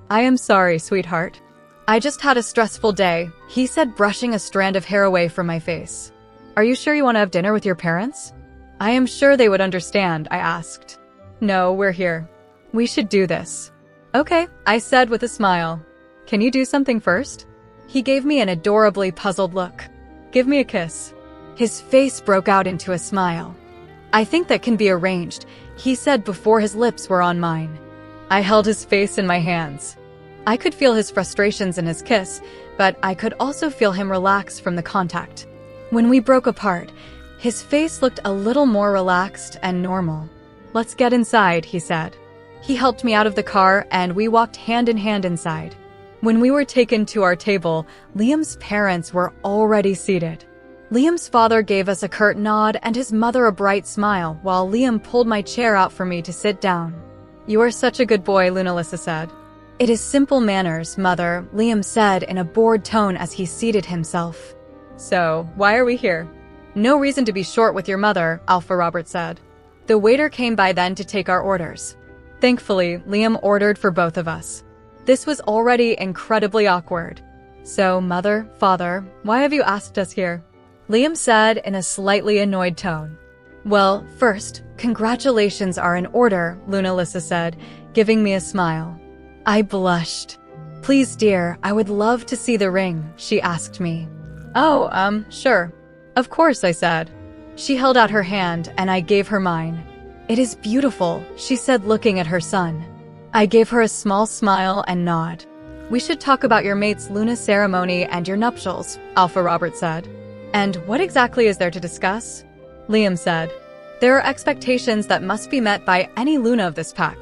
"I am sorry, sweetheart. I just had a stressful day," he said, brushing a strand of hair away from my face. "Are you sure you want to have dinner with your parents?" "I am sure they would understand," I asked. "No, we're here. We should do this." "Okay," I said with a smile. "Can you do something first?" He gave me an adorably puzzled look. "Give me a kiss." His face broke out into a smile. "I think that can be arranged," he said before his lips were on mine. I held his face in my hands. I could feel his frustrations in his kiss, but I could also feel him relax from the contact. When we broke apart, his face looked a little more relaxed and normal. "Let's get inside," he said. He helped me out of the car, and we walked hand in hand inside. When we were taken to our table, Liam's parents were already seated. Liam's father gave us a curt nod and his mother a bright smile, while Liam pulled my chair out for me to sit down. "You are such a good boy," Luna Lissa said. "It is simple manners, mother," Liam said in a bored tone as he seated himself. "So, why are we here?" "No reason to be short with your mother," Alpha Robert said. The waiter came by then to take our orders. Thankfully, Liam ordered for both of us. This was already incredibly awkward. "So, mother, father, why have you asked us here?" Liam said in a slightly annoyed tone. "Well, first, congratulations are in order," Luna Lissa said, giving me a smile. I blushed. "Please, dear, I would love to see the ring," she asked me. "Oh, sure. Of course," I said. She held out her hand, and I gave her mine. "It is beautiful," she said, looking at her son. I gave her a small smile and nod. "We should talk about your mate's Luna ceremony and your nuptials," Alpha Robert said. "And what exactly is there to discuss?" Liam said. "There are expectations that must be met by any Luna of this pack.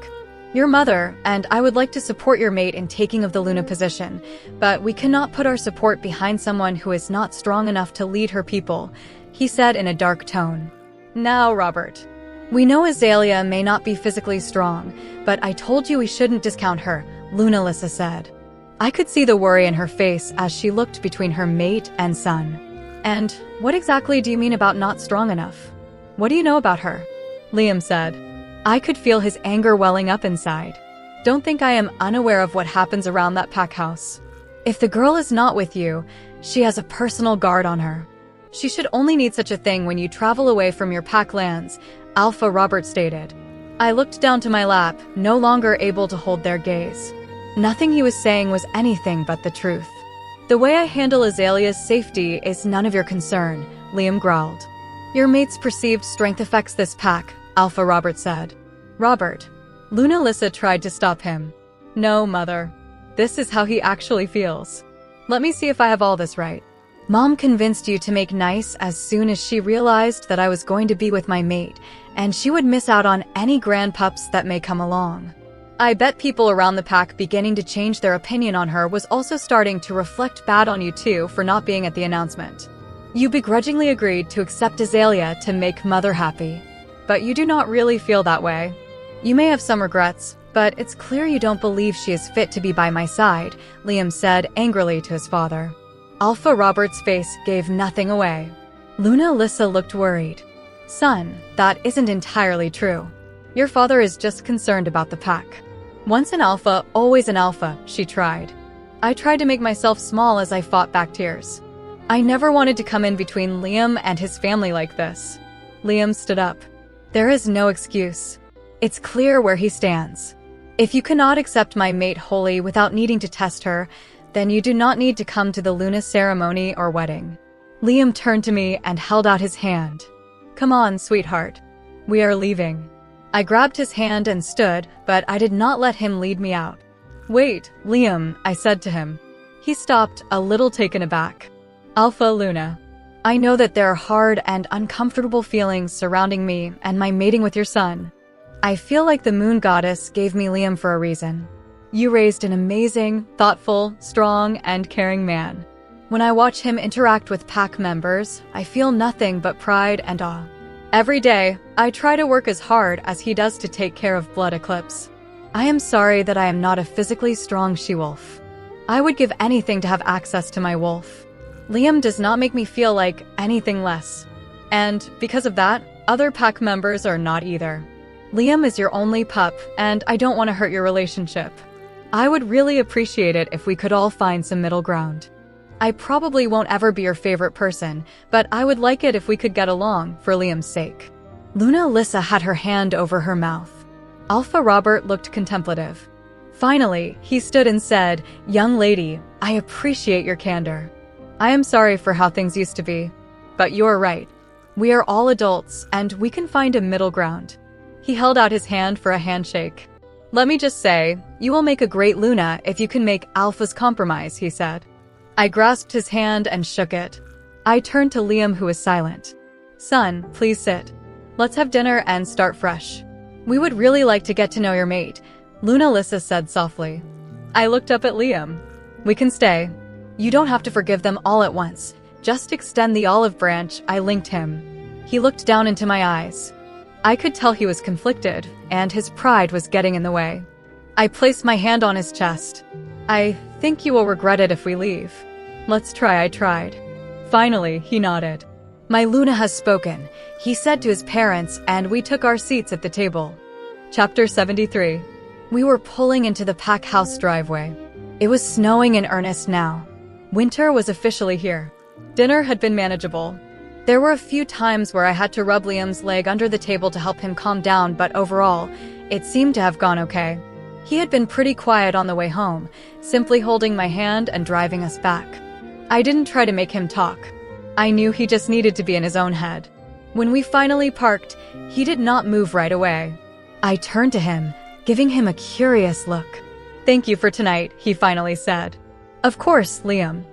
Your mother and I would like to support your mate in taking of the Luna position, but we cannot put our support behind someone who is not strong enough to lead her people," he said in a dark tone. "Now, Robert, we know Azalea may not be physically strong, but I told you we shouldn't discount her," Luna Lissa said. I could see the worry in her face as she looked between her mate and son. "And what exactly do you mean about not strong enough? What do you know about her?" Liam said. I could feel his anger welling up inside. "Don't think I am unaware of what happens around that pack house. If the girl is not with you, she has a personal guard on her. She should only need such a thing when you travel away from your pack lands," Alpha Robert stated. I looked down to my lap, no longer able to hold their gaze. Nothing he was saying was anything but the truth. "The way I handle Azalea's safety is none of your concern," Liam growled. "Your mate's perceived strength affects this pack," Alpha Robert said. "Robert." Luna Lissa tried to stop him. "No, mother. This is how he actually feels. Let me see if I have all this right. Mom convinced you to make nice as soon as she realized that I was going to be with my mate, and she would miss out on any grandpups that may come along. I bet people around the pack beginning to change their opinion on her was also starting to reflect bad on you too for not being at the announcement. You begrudgingly agreed to accept Azalea to make mother happy. But you do not really feel that way. You may have some regrets, but it's clear you don't believe she is fit to be by my side," Liam said angrily to his father. Alpha Robert's face gave nothing away. Luna Lissa looked worried. "Son, that isn't entirely true. Your father is just concerned about the pack. Once an alpha, always an alpha," she tried. I tried to make myself small as I fought back tears. I never wanted to come in between Liam and his family like this. Liam stood up. "There is no excuse. It's clear where he stands. If you cannot accept my mate wholly without needing to test her, then you do not need to come to the Luna ceremony or wedding. Liam turned to me and held out his hand. Come on, sweetheart. We are leaving. I grabbed his hand and stood, but I did not let him lead me out. Wait, Liam, I said to him. He stopped, a little taken aback. Alpha Luna. I know that there are hard and uncomfortable feelings surrounding me and my mating with your son. I feel like the moon goddess gave me Liam for a reason. You raised an amazing, thoughtful, strong, and caring man. When I watch him interact with pack members, I feel nothing but pride and awe. Every day, I try to work as hard as he does to take care of Blood Eclipse. I am sorry that I am not a physically strong she-wolf. I would give anything to have access to my wolf. Liam does not make me feel like anything less. And because of that, other pack members are not either. Liam is your only pup, and I don't want to hurt your relationship. I would really appreciate it if we could all find some middle ground. I probably won't ever be your favorite person, but I would like it if we could get along, for Liam's sake. Luna Lissa had her hand over her mouth. Alpha Robert looked contemplative. Finally, he stood and said, Young lady, I appreciate your candor. I am sorry for how things used to be, but you're right. We are all adults, and we can find a middle ground. He held out his hand for a handshake. Let me just say, you will make a great Luna if you can make Alpha's compromise, he said. I grasped his hand and shook it. I turned to Liam, who was silent. Son, please sit. Let's have dinner and start fresh. We would really like to get to know your mate, Luna Lissa said softly. I looked up at Liam. We can stay. You don't have to forgive them all at once. Just extend the olive branch, I linked him. He looked down into my eyes. I could tell he was conflicted, and his pride was getting in the way. I placed my hand on his chest. I think you will regret it if we leave. Let's try, I tried. Finally, he nodded. My Luna has spoken, he said to his parents, and we took our seats at the table. Chapter 73. We were pulling into the pack house driveway. It was snowing in earnest now. Winter was officially here. Dinner had been manageable. There were a few times where I had to rub Liam's leg under the table to help him calm down, but overall, it seemed to have gone okay. He had been pretty quiet on the way home, simply holding my hand and driving us back. I didn't try to make him talk. I knew he just needed to be in his own head. When we finally parked, he did not move right away. I turned to him, giving him a curious look. Thank you for tonight, he finally said. Of course, Liam.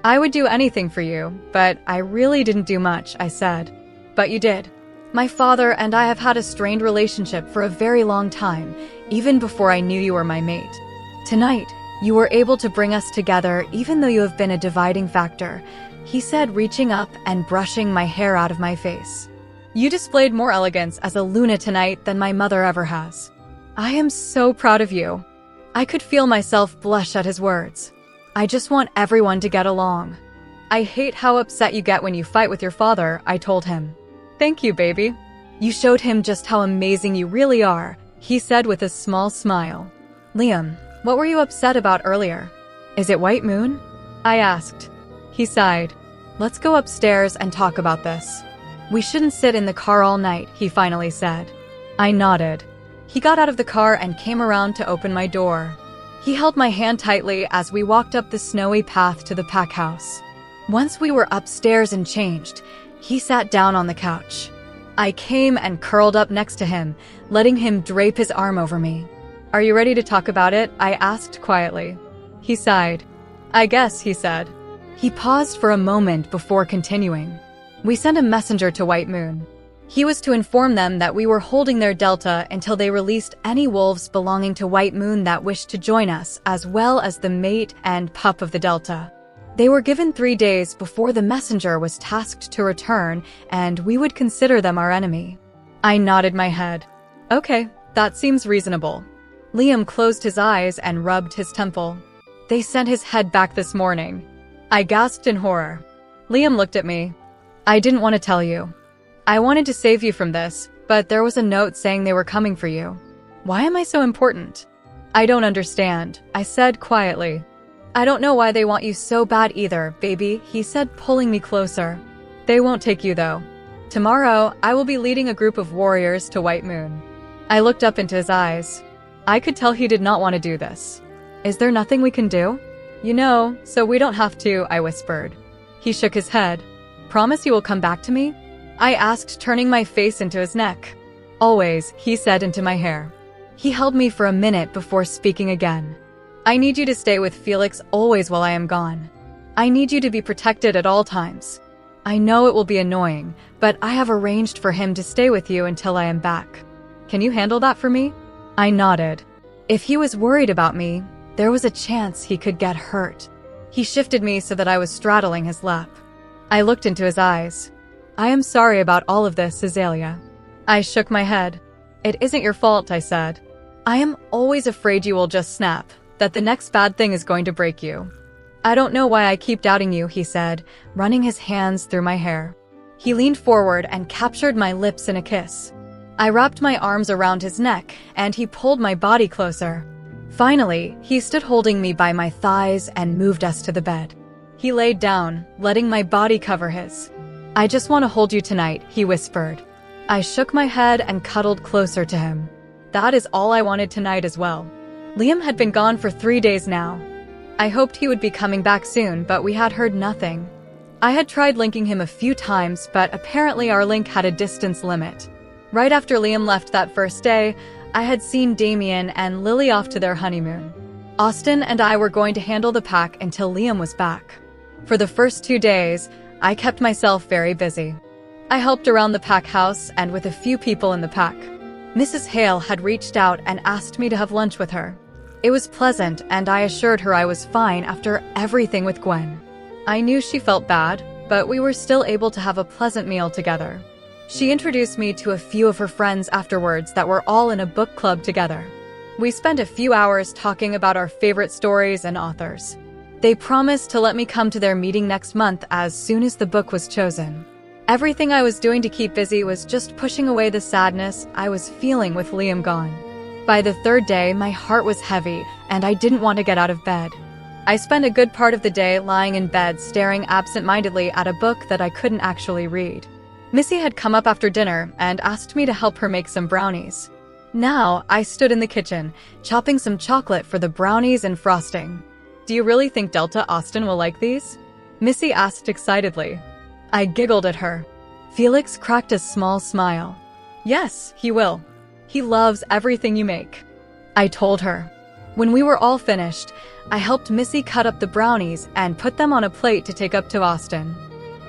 I would do anything for you, but I really didn't do much, I said. But you did. My father and I have had a strained relationship for a very long time, even before I knew you were my mate. Tonight, you were able to bring us together even though you have been a dividing factor, he said, reaching up and brushing my hair out of my face. You displayed more elegance as a Luna tonight than my mother ever has. I am so proud of you. I could feel myself blush at his words. I just want everyone to get along. I hate how upset you get when you fight with your father, I told him. Thank you, baby. You showed him just how amazing you really are, he said with a small smile. Liam, what were you upset about earlier? Is it White Moon? I asked. He sighed. Let's go upstairs and talk about this. We shouldn't sit in the car all night, he finally said. I nodded. He got out of the car and came around to open my door. He held my hand tightly as we walked up the snowy path to the pack house. Once we were upstairs and changed, he sat down on the couch. I came and curled up next to him, letting him drape his arm over me. Are you ready to talk about it? I asked quietly. He sighed. I guess, he said. He paused for a moment before continuing. We sent a messenger to White Moon. He was to inform them that we were holding their delta until they released any wolves belonging to White Moon that wished to join us, as well as the mate and pup of the delta. They were given 3 days before the messenger was tasked to return, and we would consider them our enemy. I nodded my head. Okay, that seems reasonable. Liam closed his eyes and rubbed his temple. They sent his head back this morning. I gasped in horror. Liam looked at me. I didn't want to tell you. I wanted to save you from this, but there was a note saying they were coming for you. Why am I so important? I don't understand, I said quietly. I don't know why they want you so bad either, baby, he said, pulling me closer. They won't take you though. Tomorrow, I will be leading a group of warriors to White Moon. I looked up into his eyes. I could tell he did not want to do this. Is there nothing we can do? So we don't have to, I whispered. He shook his head. Promise you will come back to me? I asked, turning my face into his neck. Always, he said into my hair. He held me for a minute before speaking again. I need you to stay with Felix always while I am gone. I need you to be protected at all times. I know it will be annoying, but I have arranged for him to stay with you until I am back. Can you handle that for me? I nodded. If he was worried about me, there was a chance he could get hurt. He shifted me so that I was straddling his lap. I looked into his eyes. I am sorry about all of this, Azalea. I shook my head. It isn't your fault, I said. I am always afraid you will just snap, that the next bad thing is going to break you. I don't know why I keep doubting you, he said, running his hands through my hair. He leaned forward and captured my lips in a kiss. I wrapped my arms around his neck, and he pulled my body closer. Finally, he stood holding me by my thighs and moved us to the bed. He laid down, letting my body cover his. I just want to hold you tonight, he whispered. I shook my head and cuddled closer to him. That is all I wanted tonight as well. Liam had been gone for 3 days now. I hoped he would be coming back soon, but we had heard nothing. I had tried linking him a few times, but apparently our link had a distance limit. Right after Liam left that first day, I had seen Damien and Lily off to their honeymoon. Austin and I were going to handle the pack until Liam was back. For the first 2 days, I kept myself very busy. I helped around the pack house and with a few people in the pack. Mrs. Hale had reached out and asked me to have lunch with her. It was pleasant, and I assured her I was fine after everything with Gwen. I knew she felt bad, but we were still able to have a pleasant meal together. She introduced me to a few of her friends afterwards that were all in a book club together. We spent a few hours talking about our favorite stories and authors. They promised to let me come to their meeting next month as soon as the book was chosen. Everything I was doing to keep busy was just pushing away the sadness I was feeling with Liam gone. By the 3rd day, my heart was heavy, and I didn't want to get out of bed. I spent a good part of the day lying in bed staring absent-mindedly at a book that I couldn't actually read. Missy had come up after dinner and asked me to help her make some brownies. Now, I stood in the kitchen, chopping some chocolate for the brownies and frosting. Do you really think Delta Austin will like these? Missy asked excitedly. I giggled at her. Felix cracked a small smile. Yes, he will. He loves everything you make. I told her. When we were all finished, I helped Missy cut up the brownies and put them on a plate to take up to Austin.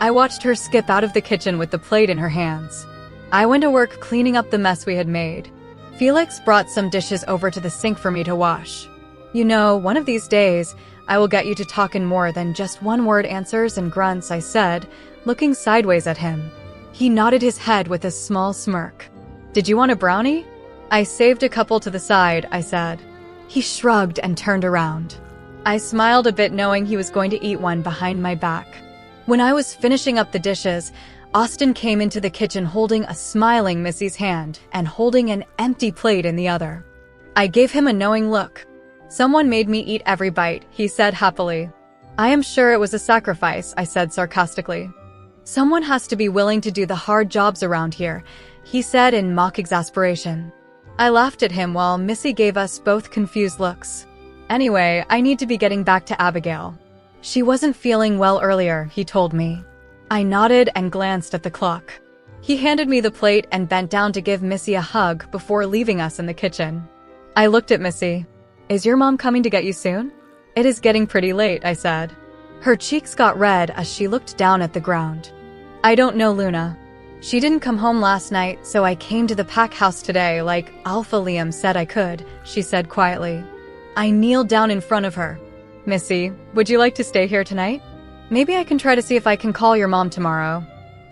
I watched her skip out of the kitchen with the plate in her hands. I went to work cleaning up the mess we had made. Felix brought some dishes over to the sink for me to wash. One of these days, I will get you to talk in more than just one-word answers and grunts, I said, looking sideways at him. He nodded his head with a small smirk. Did you want a brownie? I saved a couple to the side, I said. He shrugged and turned around. I smiled a bit knowing he was going to eat one behind my back. When I was finishing up the dishes, Austin came into the kitchen holding a smiling Missy's hand and holding an empty plate in the other. I gave him a knowing look. Someone made me eat every bite, he said happily. I am sure it was a sacrifice, I said sarcastically. Someone has to be willing to do the hard jobs around here, he said in mock exasperation. I laughed at him while Missy gave us both confused looks. Anyway, I need to be getting back to Abigail. She wasn't feeling well earlier, he told me. I nodded and glanced at the clock. He handed me the plate and bent down to give Missy a hug before leaving us in the kitchen. I looked at Missy. Is your mom coming to get you soon? It is getting pretty late, I said. Her cheeks got red as she looked down at the ground. I don't know, Luna. She didn't come home last night, so I came to the pack house today like Alpha Liam said I could, she said quietly. I kneeled down in front of her. Missy, would you like to stay here tonight? Maybe I can try to see if I can call your mom tomorrow.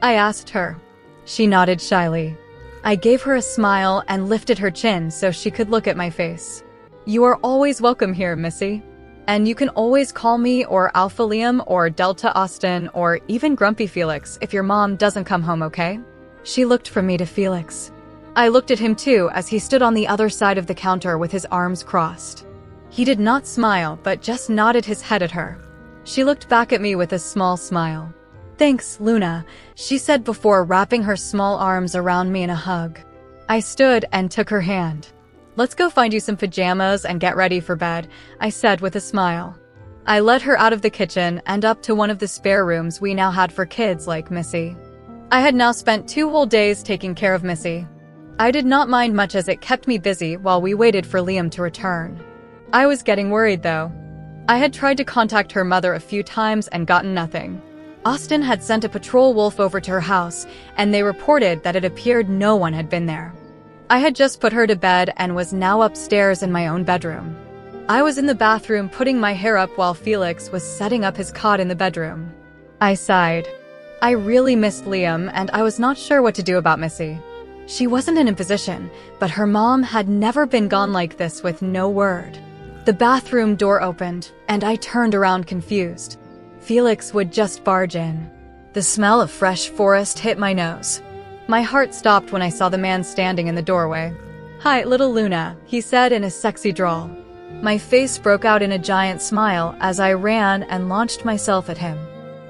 I asked her. She nodded shyly. I gave her a smile and lifted her chin so she could look at my face. You are always welcome here, Missy. And you can always call me or Alpha Liam or Delta Austin or even Grumpy Felix if your mom doesn't come home, okay? She looked from me to Felix. I looked at him too as he stood on the other side of the counter with his arms crossed. He did not smile, but just nodded his head at her. She looked back at me with a small smile. Thanks, Luna, she said before wrapping her small arms around me in a hug. I stood and took her hand. Let's go find you some pajamas and get ready for bed, I said with a smile. I led her out of the kitchen and up to one of the spare rooms we now had for kids like Missy. I had now spent 2 whole days taking care of Missy. I did not mind much as it kept me busy while we waited for Liam to return. I was getting worried though. I had tried to contact her mother a few times and gotten nothing. Austin had sent a patrol wolf over to her house, and they reported that it appeared no one had been there. I had just put her to bed and was now upstairs in my own bedroom. I was in the bathroom putting my hair up while Felix was setting up his cot in the bedroom. I sighed. I really missed Liam, and I was not sure what to do about Missy. She wasn't in a position, but her mom had never been gone like this with no word. The bathroom door opened, and I turned around confused. Felix would just barge in. The smell of fresh forest hit my nose. My heart stopped when I saw the man standing in the doorway. "Hi, little Luna," he said in a sexy drawl. My face broke out in a giant smile as I ran and launched myself at him.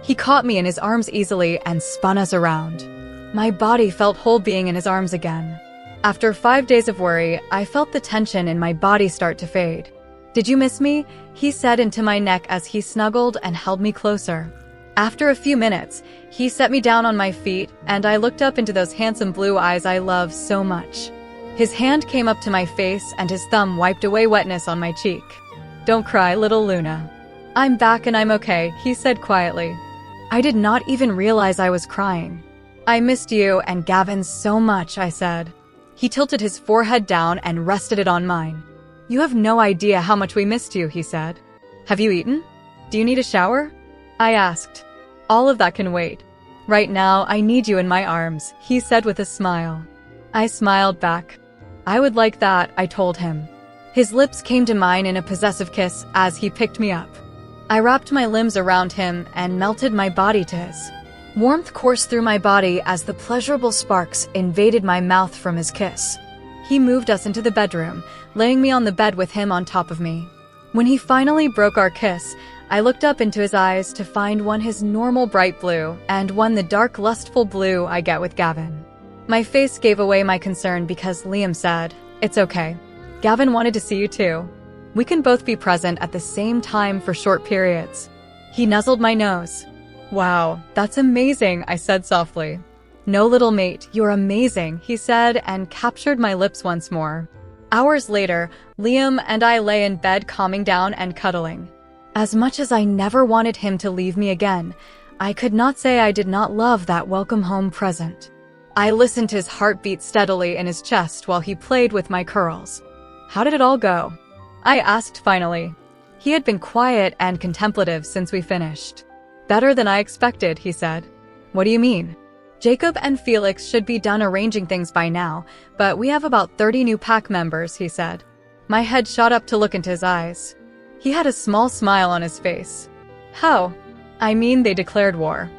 He caught me in his arms easily and spun us around. My body felt whole being in his arms again. After 5 days of worry, I felt the tension in my body start to fade. "Did you miss me?" he said into my neck as he snuggled and held me closer. After a few minutes, he set me down on my feet, and I looked up into those handsome blue eyes I love so much. His hand came up to my face, and his thumb wiped away wetness on my cheek. "Don't cry, little Luna. I'm back and I'm okay," he said quietly. I did not even realize I was crying. "I missed you and Gavin so much," I said. He tilted his forehead down and rested it on mine. "You have no idea how much we missed you," he said. "Have you eaten? Do you need a shower?" I asked. "All of that can wait. Right now, I need you in my arms," he said with a smile. I smiled back. "I would like that," I told him. His lips came to mine in a possessive kiss as he picked me up. I wrapped my limbs around him and melted my body to his. Warmth coursed through my body as the pleasurable sparks invaded my mouth from his kiss. He moved us into the bedroom, laying me on the bed with him on top of me. When he finally broke our kiss, I looked up into his eyes to find one his normal bright blue and one the dark lustful blue I get with Gavin. My face gave away my concern because Liam said, "It's okay. Gavin wanted to see you too. We can both be present at the same time for short periods." He nuzzled my nose. "Wow, that's amazing," I said softly. "No, little mate, you're amazing," he said and captured my lips once more. Hours later, Liam and I lay in bed calming down and cuddling. As much as I never wanted him to leave me again, I could not say I did not love that welcome home present. I listened to his heartbeat steadily in his chest while he played with my curls. "How did it all go?" I asked finally. He had been quiet and contemplative since we finished. "Better than I expected," he said. "What do you mean?" "Jacob and Felix should be done arranging things by now, but we have about 30 new pack members," he said. My head shot up to look into his eyes. He had a small smile on his face. "How?" "I mean, they declared war.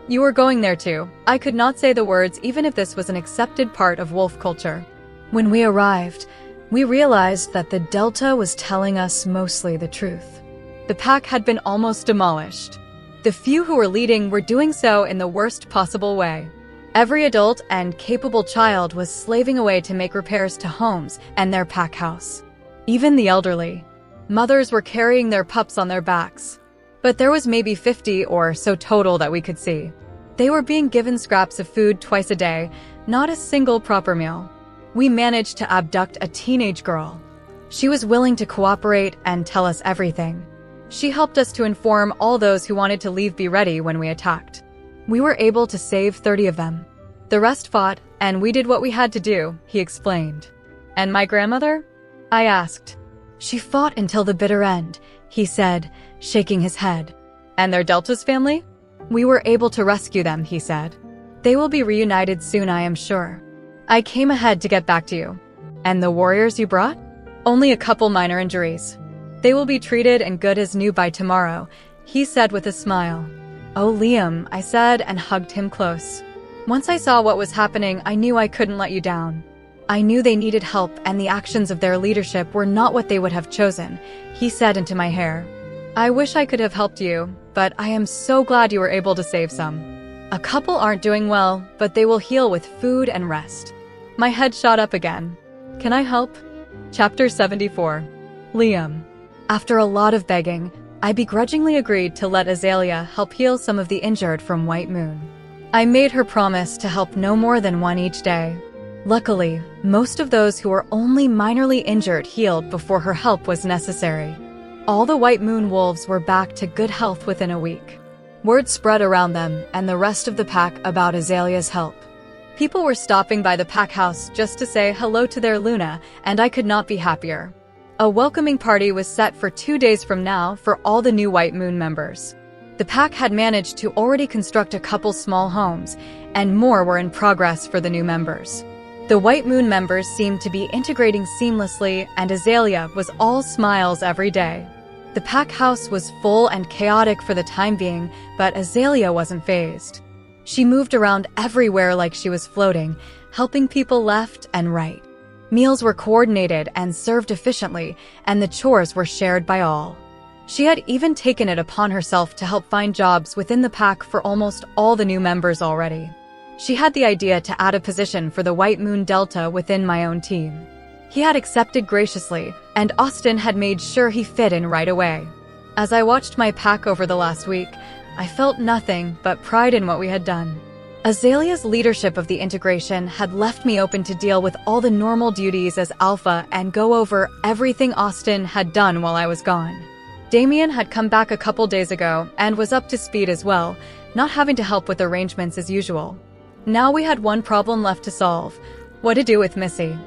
You were going there too." I could not say the words even if this was an accepted part of wolf culture. When we arrived, we realized that the Delta was telling us mostly the truth. The pack had been almost demolished. The few who were leading were doing so in the worst possible way. Every adult and capable child was slaving away to make repairs to homes and their pack house. Even the elderly. Mothers were carrying their pups on their backs. But there was maybe 50 or so total that we could see. They were being given scraps of food twice a day, not a single proper meal. We managed to abduct a teenage girl. She was willing to cooperate and tell us everything. She helped us to inform all those who wanted to leave be ready when we attacked. We were able to save 30 of them. The rest fought, and we did what we had to do, he explained. "And my grandmother?" I asked. "She fought until the bitter end," he said, shaking his head. "And their Delta's family?" "We were able to rescue them," he said. "They will be reunited soon, I am sure. I came ahead to get back to you." "And the warriors you brought?" "Only a couple minor injuries. They will be treated and good as new by tomorrow," he said with a smile. "Oh, Liam," I said and hugged him close. Once I saw what was happening, I knew I couldn't let you down. I knew they needed help and the actions of their leadership were not what they would have chosen, he said into my hair. "I wish I could have helped you, but I am so glad you were able to save some. A couple aren't doing well, but they will heal with food and rest." My head shot up again. "Can I help?" Chapter 74. Liam. After a lot of begging, I begrudgingly agreed to let Azalea help heal some of the injured from White Moon. I made her promise to help no more than one each day. Luckily, most of those who were only minorly injured healed before her help was necessary. All the White Moon wolves were back to good health within a week. Word spread around them and the rest of the pack about Azalea's help. People were stopping by the pack house just to say hello to their Luna, and I could not be happier. A welcoming party was set for 2 days from now for all the new White Moon members. The pack had managed to already construct a couple small homes, and more were in progress for the new members. The White Moon members seemed to be integrating seamlessly, and Azalea was all smiles every day. The pack house was full and chaotic for the time being, but Azalea wasn't fazed. She moved around everywhere like she was floating, helping people left and right. Meals were coordinated and served efficiently, and the chores were shared by all. She had even taken it upon herself to help find jobs within the pack for almost all the new members already. She had the idea to add a position for the White Moon Delta within my own team. He had accepted graciously, and Austin had made sure he fit in right away. As I watched my pack over the last week, I felt nothing but pride in what we had done. Azalea's leadership of the integration had left me open to deal with all the normal duties as alpha and go over everything Austin had done while I was gone. Damien had come back a couple days ago and was up to speed as well, not having to help with arrangements as usual. Now we had one problem left to solve: what to do with Missy.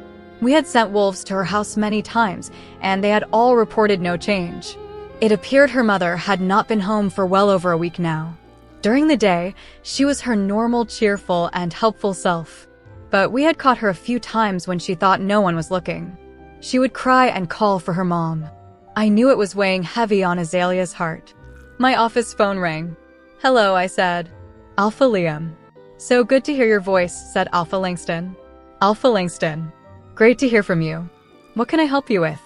We had sent wolves to her house many times, and they had all reported no change. It appeared her mother had not been home for well over a week now. During the day, she was her normal, cheerful, and helpful self. But we had caught her a few times when she thought no one was looking. She would cry and call for her mom. I knew it was weighing heavy on Azalea's heart. My office phone rang. "Hello," I said. "Alpha Liam." "So good to hear your voice," said Alpha Langston. "Alpha Langston. Great to hear from you. What can I help you with?"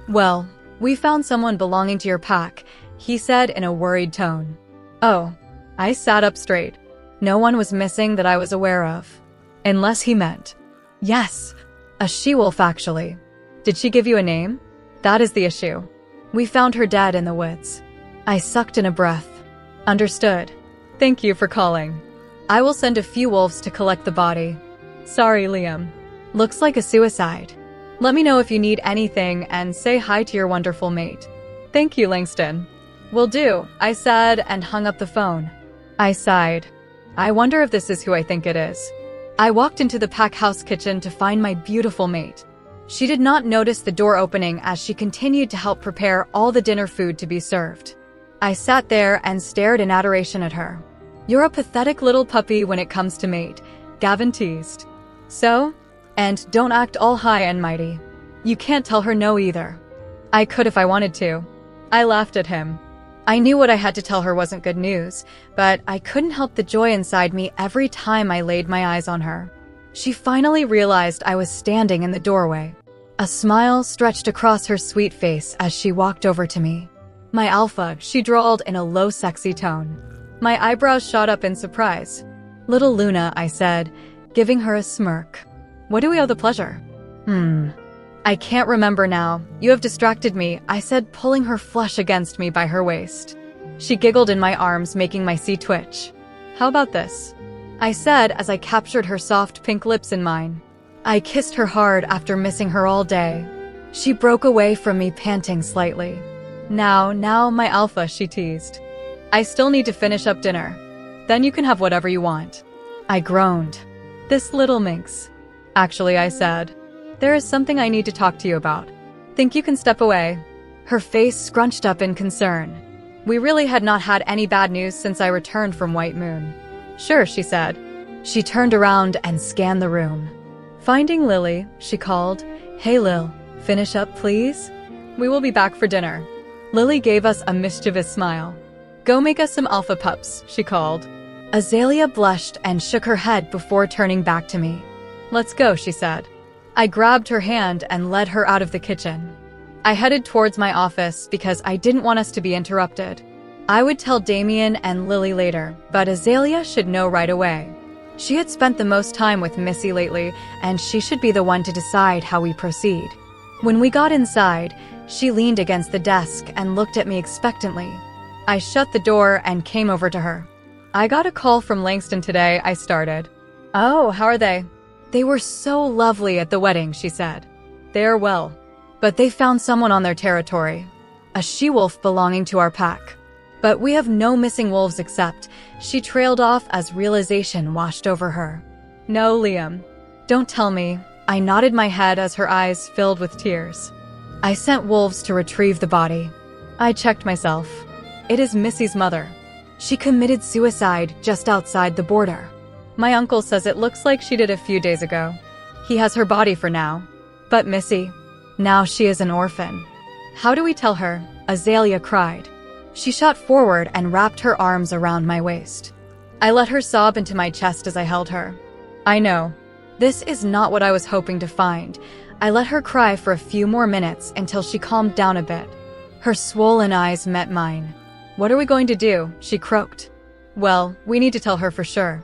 "Well, we found someone belonging to your pack," he said in a worried tone. "Oh." I sat up straight. No one was missing that I was aware of. Unless he meant, yes, a she-wolf actually. "Did she give you a name?" "That is the issue. We found her dead in the woods." I sucked in a breath. "Understood. Thank you for calling. I will send a few wolves to collect the body." "Sorry, Liam. Looks like a suicide. Let me know if you need anything and say hi to your wonderful mate." "Thank you, Langston." "Will do," I said and hung up the phone. I sighed. I wonder if this is who I think it is. I walked into the pack house kitchen to find my beautiful mate. She did not notice the door opening as she continued to help prepare all the dinner food to be served. I sat there and stared in adoration at her. "You're a pathetic little puppy when it comes to mate," Gavin teased. "So? And don't act all high and mighty. You can't tell her no either." "I could if I wanted to." I laughed at him. I knew what I had to tell her wasn't good news, but I couldn't help the joy inside me every time I laid my eyes on her. She finally realized I was standing in the doorway. A smile stretched across her sweet face as she walked over to me. "My alpha," she drawled in a low, sexy tone. My eyebrows shot up in surprise. "Little Luna," I said, giving her a smirk. "What do we owe the pleasure?" "I can't remember now. You have distracted me," I said, pulling her flush against me by her waist. She giggled in my arms, making my C twitch. "How about this?" I said as I captured her soft pink lips in mine. I kissed her hard after missing her all day. She broke away from me, panting slightly. Now, my alpha," she teased. "I still need to finish up dinner. Then you can have whatever you want." I groaned. "This little minx." "Actually," I said, "there is something I need to talk to you about. Think you can step away?" Her face scrunched up in concern. We really had not had any bad news since I returned from White Moon. "Sure," she said. She turned around and scanned the room. Finding Lily, she called, "Hey Lil, finish up please? We will be back for dinner." Lily gave us a mischievous smile. "Go make us some alpha pups," she called. Azalea blushed and shook her head before turning back to me. "Let's go," she said. I grabbed her hand and led her out of the kitchen. I headed towards my office because I didn't want us to be interrupted. I would tell Damien and Lily later, but Azalea should know right away. She had spent the most time with Missy lately, and she should be the one to decide how we proceed. When we got inside, she leaned against the desk and looked at me expectantly. I shut the door and came over to her. "I got a call from Langston today," I started. "Oh, how are they?" "They were so lovely at the wedding," she said. "They are well. But they found someone on their territory. A she-wolf belonging to our pack. But we have no missing wolves except..." She trailed off as realization washed over her. "No, Liam. Don't tell me." I nodded my head as her eyes filled with tears. "I sent wolves to retrieve the body." I checked myself. It is Missy's mother. She committed suicide just outside the border. My uncle says it looks like she did a few days ago. He has her body for now. But Missy, now she is an orphan. How do we tell her? Azalea cried. She shot forward and wrapped her arms around my waist. I let her sob into my chest as I held her. I know. This is not what I was hoping to find. I let her cry for a few more minutes until she calmed down a bit. Her swollen eyes met mine. "What are we going to do?" she croaked. "Well, we need to tell her for sure.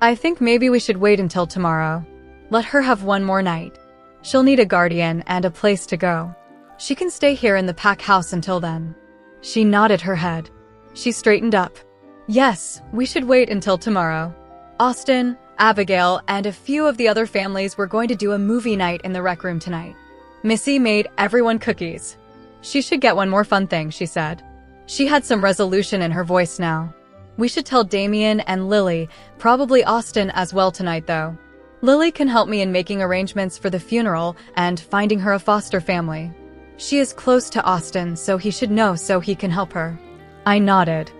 I think maybe we should wait until tomorrow. Let her have one more night. She'll need a guardian and a place to go. She can stay here in the pack house until then." She nodded her head. She straightened up. "Yes, we should wait until tomorrow. Austin, Abigail, and a few of the other families were going to do a movie night in the rec room tonight. Missy made everyone cookies. She should get one more fun thing," she said. She had some resolution in her voice now. "We should tell Damien and Lily, probably Austin as well tonight though. Lily can help me in making arrangements for the funeral and finding her a foster family. She is close to Austin, so he should know so he can help her." I nodded.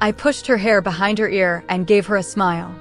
I pushed her hair behind her ear and gave her a smile.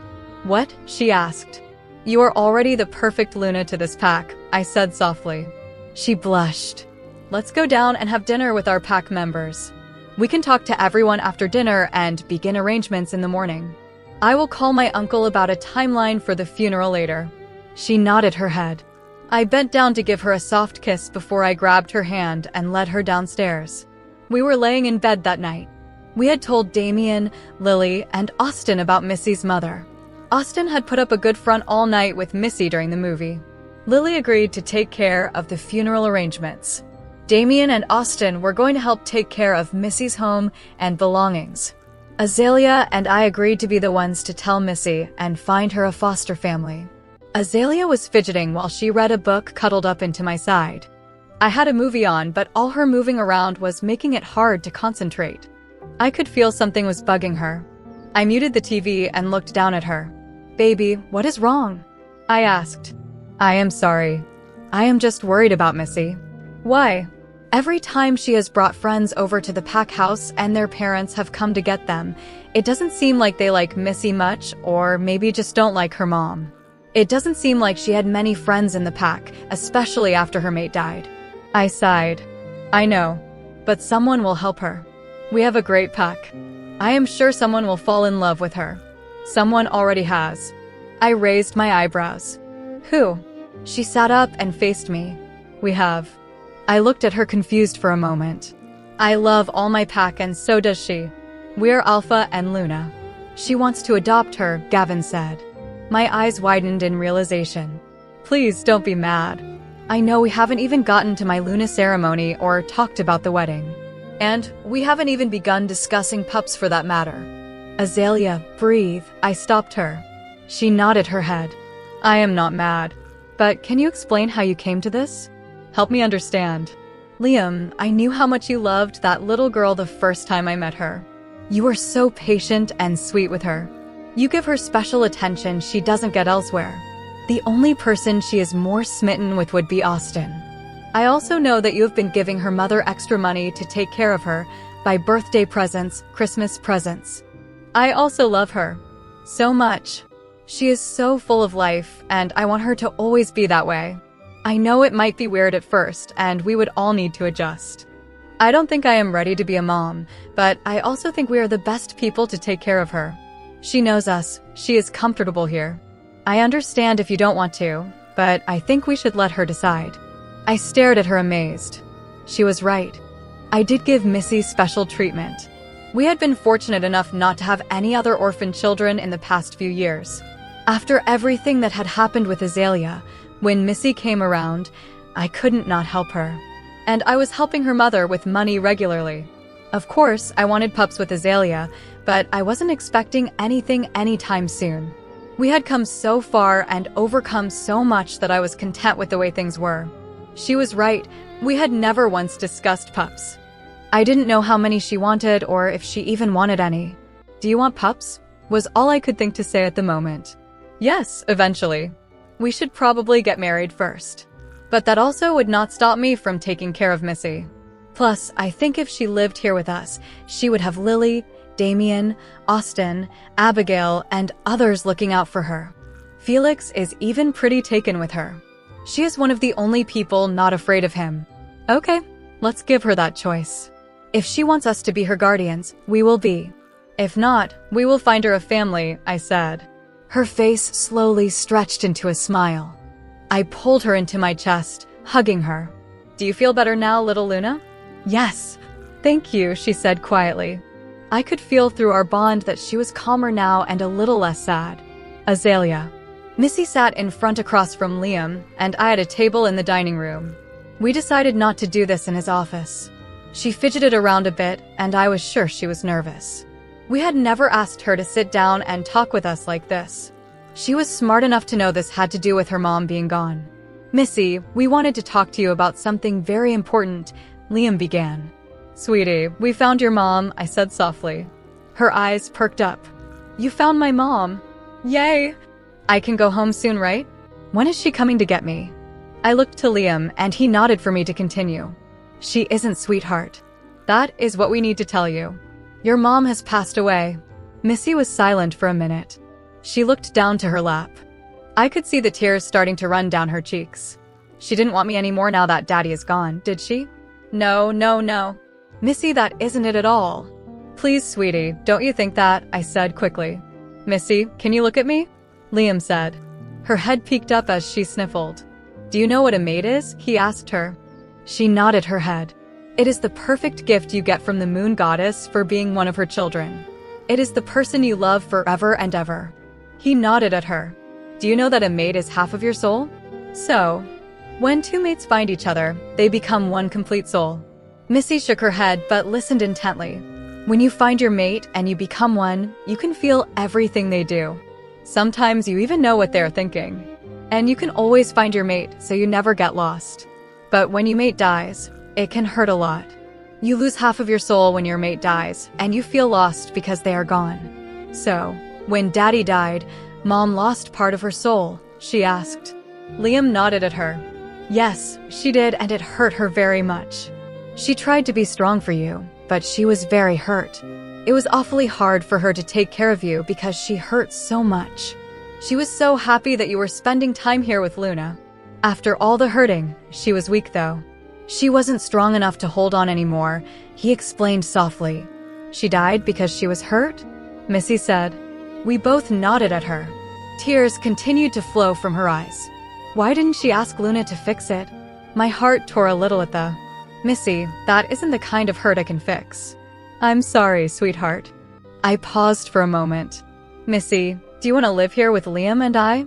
"What?" she asked. "You are already the perfect Luna to this pack," I said softly. She blushed. "Let's go down and have dinner with our pack members. We can talk to everyone after dinner and begin arrangements in the morning. I will call my uncle about a timeline for the funeral later." She nodded her head. I bent down to give her a soft kiss before I grabbed her hand and led her downstairs. We were laying in bed that night. We had told Damien, Lily, and Austin about Missy's mother. Austin had put up a good front all night with Missy during the movie. Lily agreed to take care of the funeral arrangements. Damien and Austin were going to help take care of Missy's home and belongings. Azalea and I agreed to be the ones to tell Missy and find her a foster family. Azalea was fidgeting while she read a book cuddled up into my side. I had a movie on, but all her moving around was making it hard to concentrate. I could feel something was bugging her. I muted the TV and looked down at her. "Baby, what is wrong?" I asked. "I am sorry. I am just worried about Missy." "Why?" "Every time she has brought friends over to the pack house and their parents have come to get them, it doesn't seem like they like Missy much, or maybe just don't like her mom. It doesn't seem like she had many friends in the pack, especially after her mate died." I sighed. "I know, but someone will help her. We have a great pack. I am sure someone will fall in love with her. Someone already has." I raised my eyebrows. "Who?" She sat up and faced me. "We have." I looked at her confused for a moment. "I love all my pack and so does she. We're Alpha and Luna. She wants to adopt her," Gavin said. My eyes widened in realization. "Please don't be mad. I know we haven't even gotten to my Luna ceremony or talked about the wedding. And we haven't even begun discussing pups for that matter." "Azalea, breathe." I stopped her. She nodded her head. "I am not mad. But can you explain how you came to this? Help me understand." "Liam, I knew how much you loved that little girl the first time I met her. You were so patient and sweet with her. You give her special attention she doesn't get elsewhere. The only person she is more smitten with would be Austin. I also know that you have been giving her mother extra money to take care of her, by birthday presents, Christmas presents. I also love her. So much. She is so full of life, and I want her to always be that way. I know it might be weird at first, and we would all need to adjust. I don't think I am ready to be a mom, but I also think we are the best people to take care of her. She knows us. She is comfortable here. I understand if you don't want to, but I think we should let her decide." I stared at her amazed. She was right. I did give Missy special treatment. We had been fortunate enough not to have any other orphan children in the past few years. After everything that had happened with Azalea, when Missy came around, I couldn't not help her. And I was helping her mother with money regularly. Of course, I wanted pups with Azalea, but I wasn't expecting anything anytime soon. We had come so far and overcome so much that I was content with the way things were. She was right, we had never once discussed pups. I didn't know how many she wanted or if she even wanted any. "Do you want pups?" was all I could think to say at the moment. Yes, eventually. We should probably get married first. But that also would not stop me from taking care of Missy. Plus, I think if she lived here with us, she would have Lily, Damien, Austin, Abigail, and others looking out for her. Felix is even pretty taken with her. She is one of the only people not afraid of him. Okay, let's give her that choice. If she wants us to be her guardians, we will be. If not, we will find her a family, I said. Her face slowly stretched into a smile. I pulled her into my chest, hugging her. "Do you feel better now, little Luna?" "Yes. Thank you," she said quietly. I could feel through our bond that she was calmer now and a little less sad. Azalea. Missy sat in front across from Liam, and I at a table in the dining room. We decided not to do this in his office. She fidgeted around a bit, and I was sure she was nervous. We had never asked her to sit down and talk with us like this. She was smart enough to know this had to do with her mom being gone. "Missy, we wanted to talk to you about something very important," Liam began. "Sweetie, we found your mom," I said softly. Her eyes perked up. "You found my mom? Yay! I can go home soon, right? When is she coming to get me?" I looked to Liam, and he nodded for me to continue. "She isn't, sweetheart. That is what we need to tell you. Your mom has passed away." Missy was silent for a minute. She looked down to her lap. I could see the tears starting to run down her cheeks. "She didn't want me anymore now that Daddy is gone, did she?" No. "Missy, that isn't it at all." "Please, sweetie, don't you think that?" I said quickly. "Missy, can you look at me?" Liam said. Her head peeked up as she sniffled. "Do you know what a maid is?" he asked her. She nodded her head. "It is the perfect gift you get from the moon goddess for being one of her children. It is the person you love forever and ever." He nodded at her. "Do you know that a mate is half of your soul? So, when two mates find each other, they become one complete soul." Missy shook her head but listened intently. "When you find your mate and you become one, you can feel everything they do. Sometimes you even know what they're thinking. And you can always find your mate, so you never get lost. But when your mate dies, it can hurt a lot. You lose half of your soul when your mate dies, and you feel lost because they are gone. So, when Daddy died, Mom lost part of her soul," she asked. Liam nodded at her. "Yes, she did, and it hurt her very much. She tried to be strong for you, but she was very hurt. It was awfully hard for her to take care of you because she hurt so much. She was so happy that you were spending time here with Luna. After all the hurting, she was weak though. She wasn't strong enough to hold on anymore," he explained softly. "She died because she was hurt?" Missy said. We both nodded at her. Tears continued to flow from her eyes. Why didn't she ask Luna to fix it? My heart tore a little at the... "Missy, that isn't the kind of hurt I can fix." "I'm sorry, sweetheart." I paused for a moment. "Missy, do you want to live here with Liam and I?"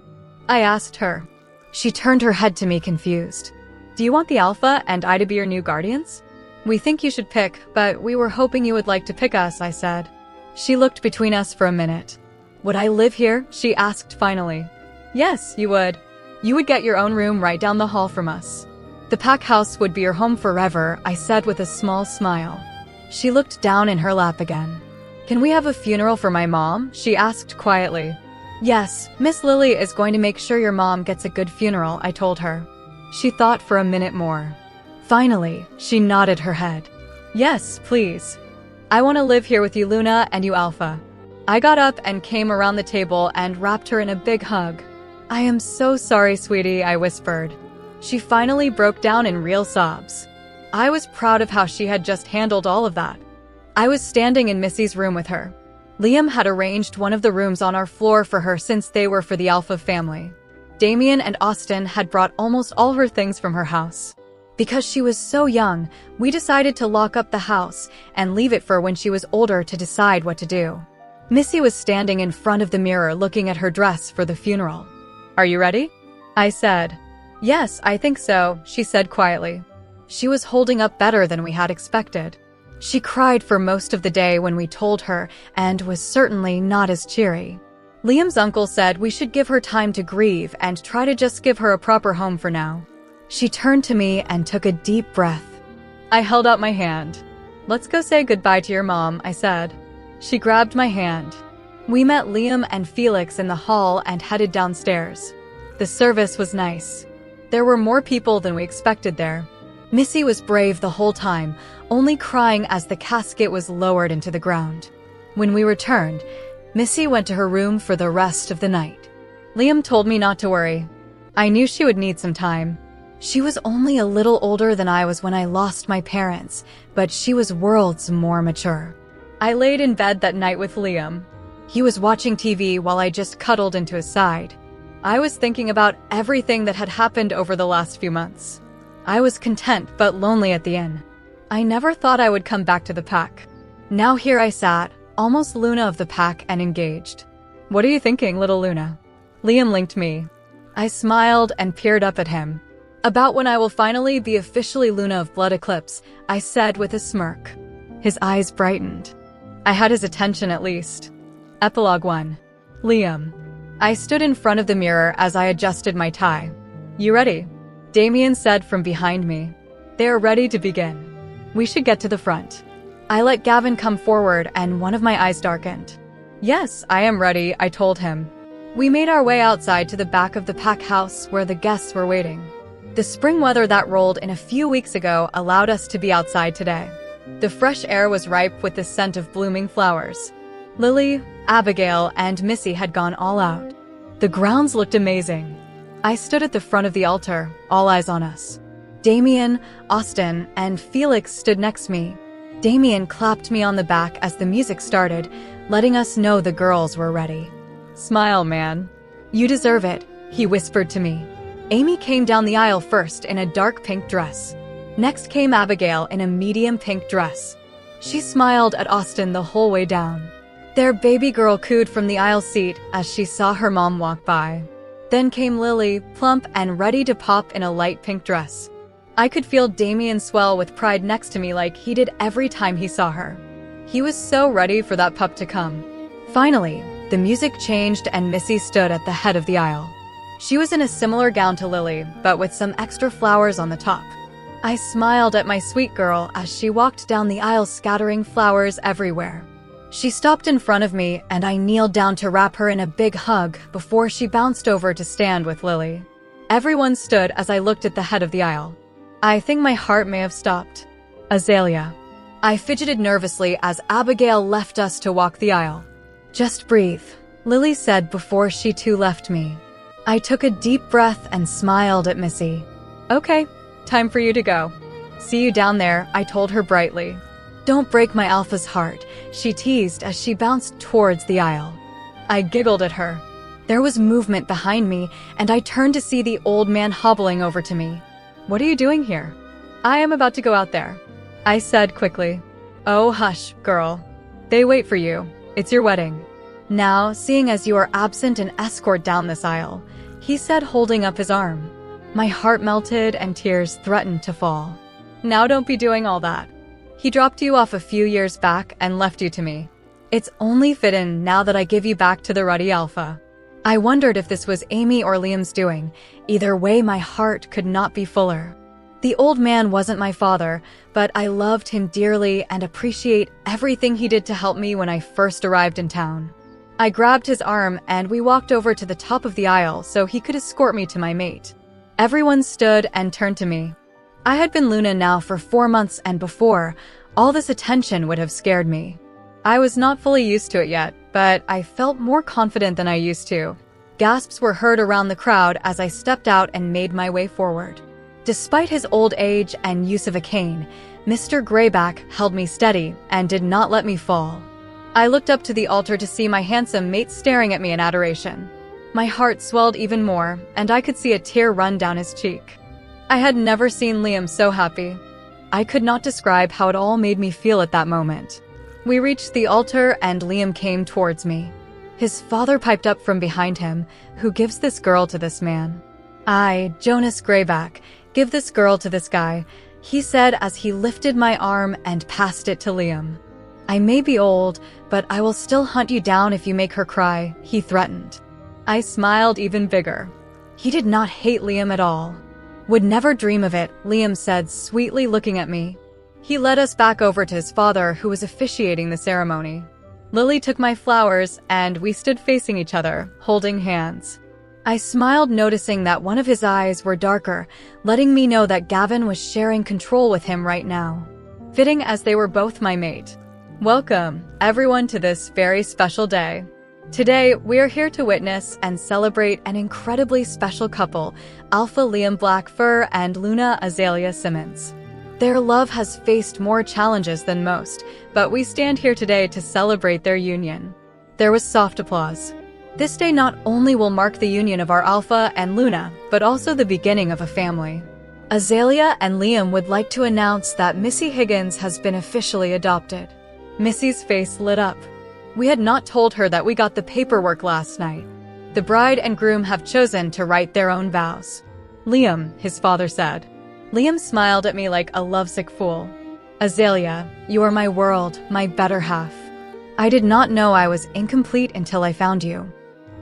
I asked her. She turned her head to me confused. "Do you want the Alpha and I to be your new guardians?" "We think you should pick, but we were hoping you would like to pick us," I said. She looked between us for a minute. "Would I live here?" she asked finally. "Yes, you would. You would get your own room right down the hall from us. The pack house would be your home forever," I said with a small smile. She looked down in her lap again. "Can we have a funeral for my mom?" she asked quietly. "Yes, Miss Lily is going to make sure your mom gets a good funeral," I told her. She thought for a minute more. Finally, she nodded her head. "Yes, please. I want to live here with you, Luna, and you, Alpha." I got up and came around the table and wrapped her in a big hug. "I am so sorry, sweetie," I whispered. She finally broke down in real sobs. I was proud of how she had just handled all of that. I was standing in Missy's room with her. Liam had arranged one of the rooms on our floor for her since they were for the Alpha family. Damien and Austin had brought almost all her things from her house. Because she was so young, we decided to lock up the house and leave it for when she was older to decide what to do. Missy was standing in front of the mirror looking at her dress for the funeral. "Are you ready?" I said. Yes, I think so, she said quietly. She was holding up better than we had expected. She cried for most of the day when we told her and was certainly not as cheery. Liam's uncle said we should give her time to grieve and try to just give her a proper home for now. She turned to me and took a deep breath. I held out my hand. Let's go say goodbye to your mom, I said. She grabbed my hand. We met Liam and Felix in the hall and headed downstairs. The service was nice. There were more people than we expected there. Missy was brave the whole time, only crying as the casket was lowered into the ground. When we returned, Missy went to her room for the rest of the night. Liam told me not to worry. I knew she would need some time. She was only a little older than I was when I lost my parents, but she was worlds more mature. I laid in bed that night with Liam. He was watching TV while I just cuddled into his side. I was thinking about everything that had happened over the last few months. I was content but lonely at the inn. I never thought I would come back to the pack. Now here I sat, almost Luna of the pack and engaged. What are you thinking, little Luna? Liam linked me. I smiled and peered up at him. About when I will finally be officially Luna of Blood Eclipse, I said with a smirk. His eyes brightened. I had his attention at least. Epilogue 1. Liam. I stood in front of the mirror as I adjusted my tie. You ready? Damien said from behind me. They are ready to begin. We should get to the front. I let Gavin come forward and one of my eyes darkened. Yes, I am ready, I told him. We made our way outside to the back of the pack house where the guests were waiting. The spring weather that rolled in a few weeks ago allowed us to be outside today. The fresh air was ripe with the scent of blooming flowers. Lily, Abigail, and Missy had gone all out. The grounds looked amazing. I stood at the front of the altar, all eyes on us. Damien, Austin, and Felix stood next to me. Damien clapped me on the back as the music started, letting us know the girls were ready. Smile, man. You deserve it, he whispered to me. Amy came down the aisle first in a dark pink dress. Next came Abigail in a medium pink dress. She smiled at Austin the whole way down. Their baby girl cooed from the aisle seat as she saw her mom walk by. Then came Lily, plump and ready to pop in a light pink dress. I could feel Damien swell with pride next to me like he did every time he saw her. He was so ready for that pup to come. Finally, the music changed and Missy stood at the head of the aisle. She was in a similar gown to Lily, but with some extra flowers on the top. I smiled at my sweet girl as she walked down the aisle scattering flowers everywhere. She stopped in front of me and I kneeled down to wrap her in a big hug before she bounced over to stand with Lily. Everyone stood as I looked at the head of the aisle. I think my heart may have stopped. Azalea. I fidgeted nervously as Abigail left us to walk the aisle. Just breathe, Lily said before she too left me. I took a deep breath and smiled at Missy. Okay, time for you to go. See you down there, I told her brightly. Don't break my alpha's heart, she teased as she bounced towards the aisle. I giggled at her. There was movement behind me, and I turned to see the old man hobbling over to me. What are you doing here? I am about to go out there, I said quickly. Oh, hush, girl. They wait for you. It's your wedding. Now, seeing as you are absent an escort down this aisle, he said, holding up his arm. My heart melted and tears threatened to fall. Now don't be doing all that. He dropped you off a few years back and left you to me. It's only fitting now that I give you back to the ruddy alpha. I wondered if this was Amy or Liam's doing. Either way, my heart could not be fuller. The old man wasn't my father, but I loved him dearly and appreciate everything he did to help me when I first arrived in town. I grabbed his arm and we walked over to the top of the aisle so he could escort me to my mate. Everyone stood and turned to me. I had been Luna now for 4 months, and before, all this attention would have scared me. I was not fully used to it yet, but I felt more confident than I used to. Gasps were heard around the crowd as I stepped out and made my way forward. Despite his old age and use of a cane, Mr. Greyback held me steady and did not let me fall. I looked up to the altar to see my handsome mate staring at me in adoration. My heart swelled even more, and I could see a tear run down his cheek. I had never seen Liam so happy. I could not describe how it all made me feel at that moment. We reached the altar and Liam came towards me. His father piped up from behind him, "Who gives this girl to this man?" I, Jonas Greyback, give this girl to this guy, he said as he lifted my arm and passed it to Liam. I may be old, but I will still hunt you down if you make her cry, he threatened. I smiled even bigger. He did not hate Liam at all. Would never dream of it, Liam said, sweetly looking at me. He led us back over to his father, who was officiating the ceremony. Lily took my flowers, and we stood facing each other, holding hands. I smiled, noticing that one of his eyes were darker, letting me know that Gavin was sharing control with him right now. Fitting, as they were both my mate. Welcome, everyone, to this very special day. Today, we are here to witness and celebrate an incredibly special couple, Alpha Liam Blackfur and Luna Azalea Simmons. Their love has faced more challenges than most, but we stand here today to celebrate their union. There was soft applause. This day not only will mark the union of our Alpha and Luna, but also the beginning of a family. Azalea and Liam would like to announce that Missy Higgins has been officially adopted. Missy's face lit up. We had not told her that we got the paperwork last night. The bride and groom have chosen to write their own vows. Liam, his father said. Liam smiled at me like a lovesick fool. Azalea, you are my world, my better half. I did not know I was incomplete until I found you.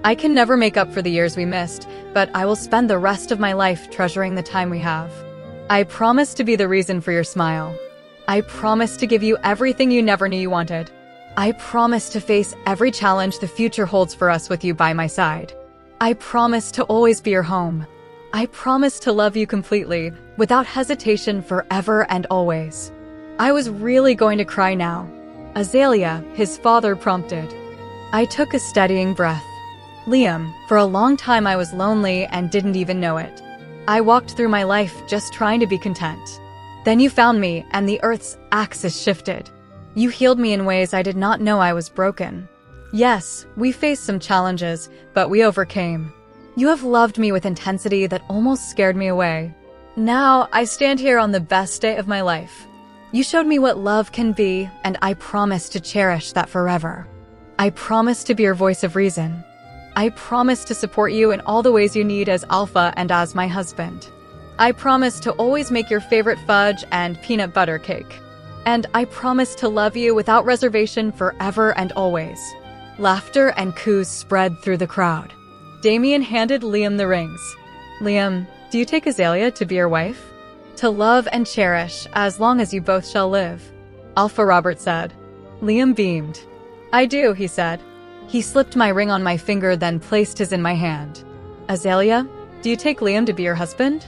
I can never make up for the years we missed, but I will spend the rest of my life treasuring the time we have. I promise to be the reason for your smile. I promise to give you everything you never knew you wanted. I promise to face every challenge the future holds for us with you by my side. I promise to always be your home. I promise to love you completely, without hesitation, forever and always. I was really going to cry now. Azalea, his father prompted. I took a steadying breath. Liam, for a long time I was lonely and didn't even know it. I walked through my life just trying to be content. Then you found me, and the Earth's axis shifted. You healed me in ways I did not know I was broken. Yes, we faced some challenges, but we overcame. You have loved me with intensity that almost scared me away. Now, I stand here on the best day of my life. You showed me what love can be, and I promise to cherish that forever. I promise to be your voice of reason. I promise to support you in all the ways you need as Alpha and as my husband. I promise to always make your favorite fudge and peanut butter cake. And I promise to love you without reservation forever and always. Laughter and coos spread through the crowd. Damien handed Liam the rings. Liam, do you take Azalea to be your wife? To love and cherish, as long as you both shall live. Alpha Robert said. Liam beamed. I do, he said. He slipped my ring on my finger, then placed his in my hand. Azalea, do you take Liam to be your husband?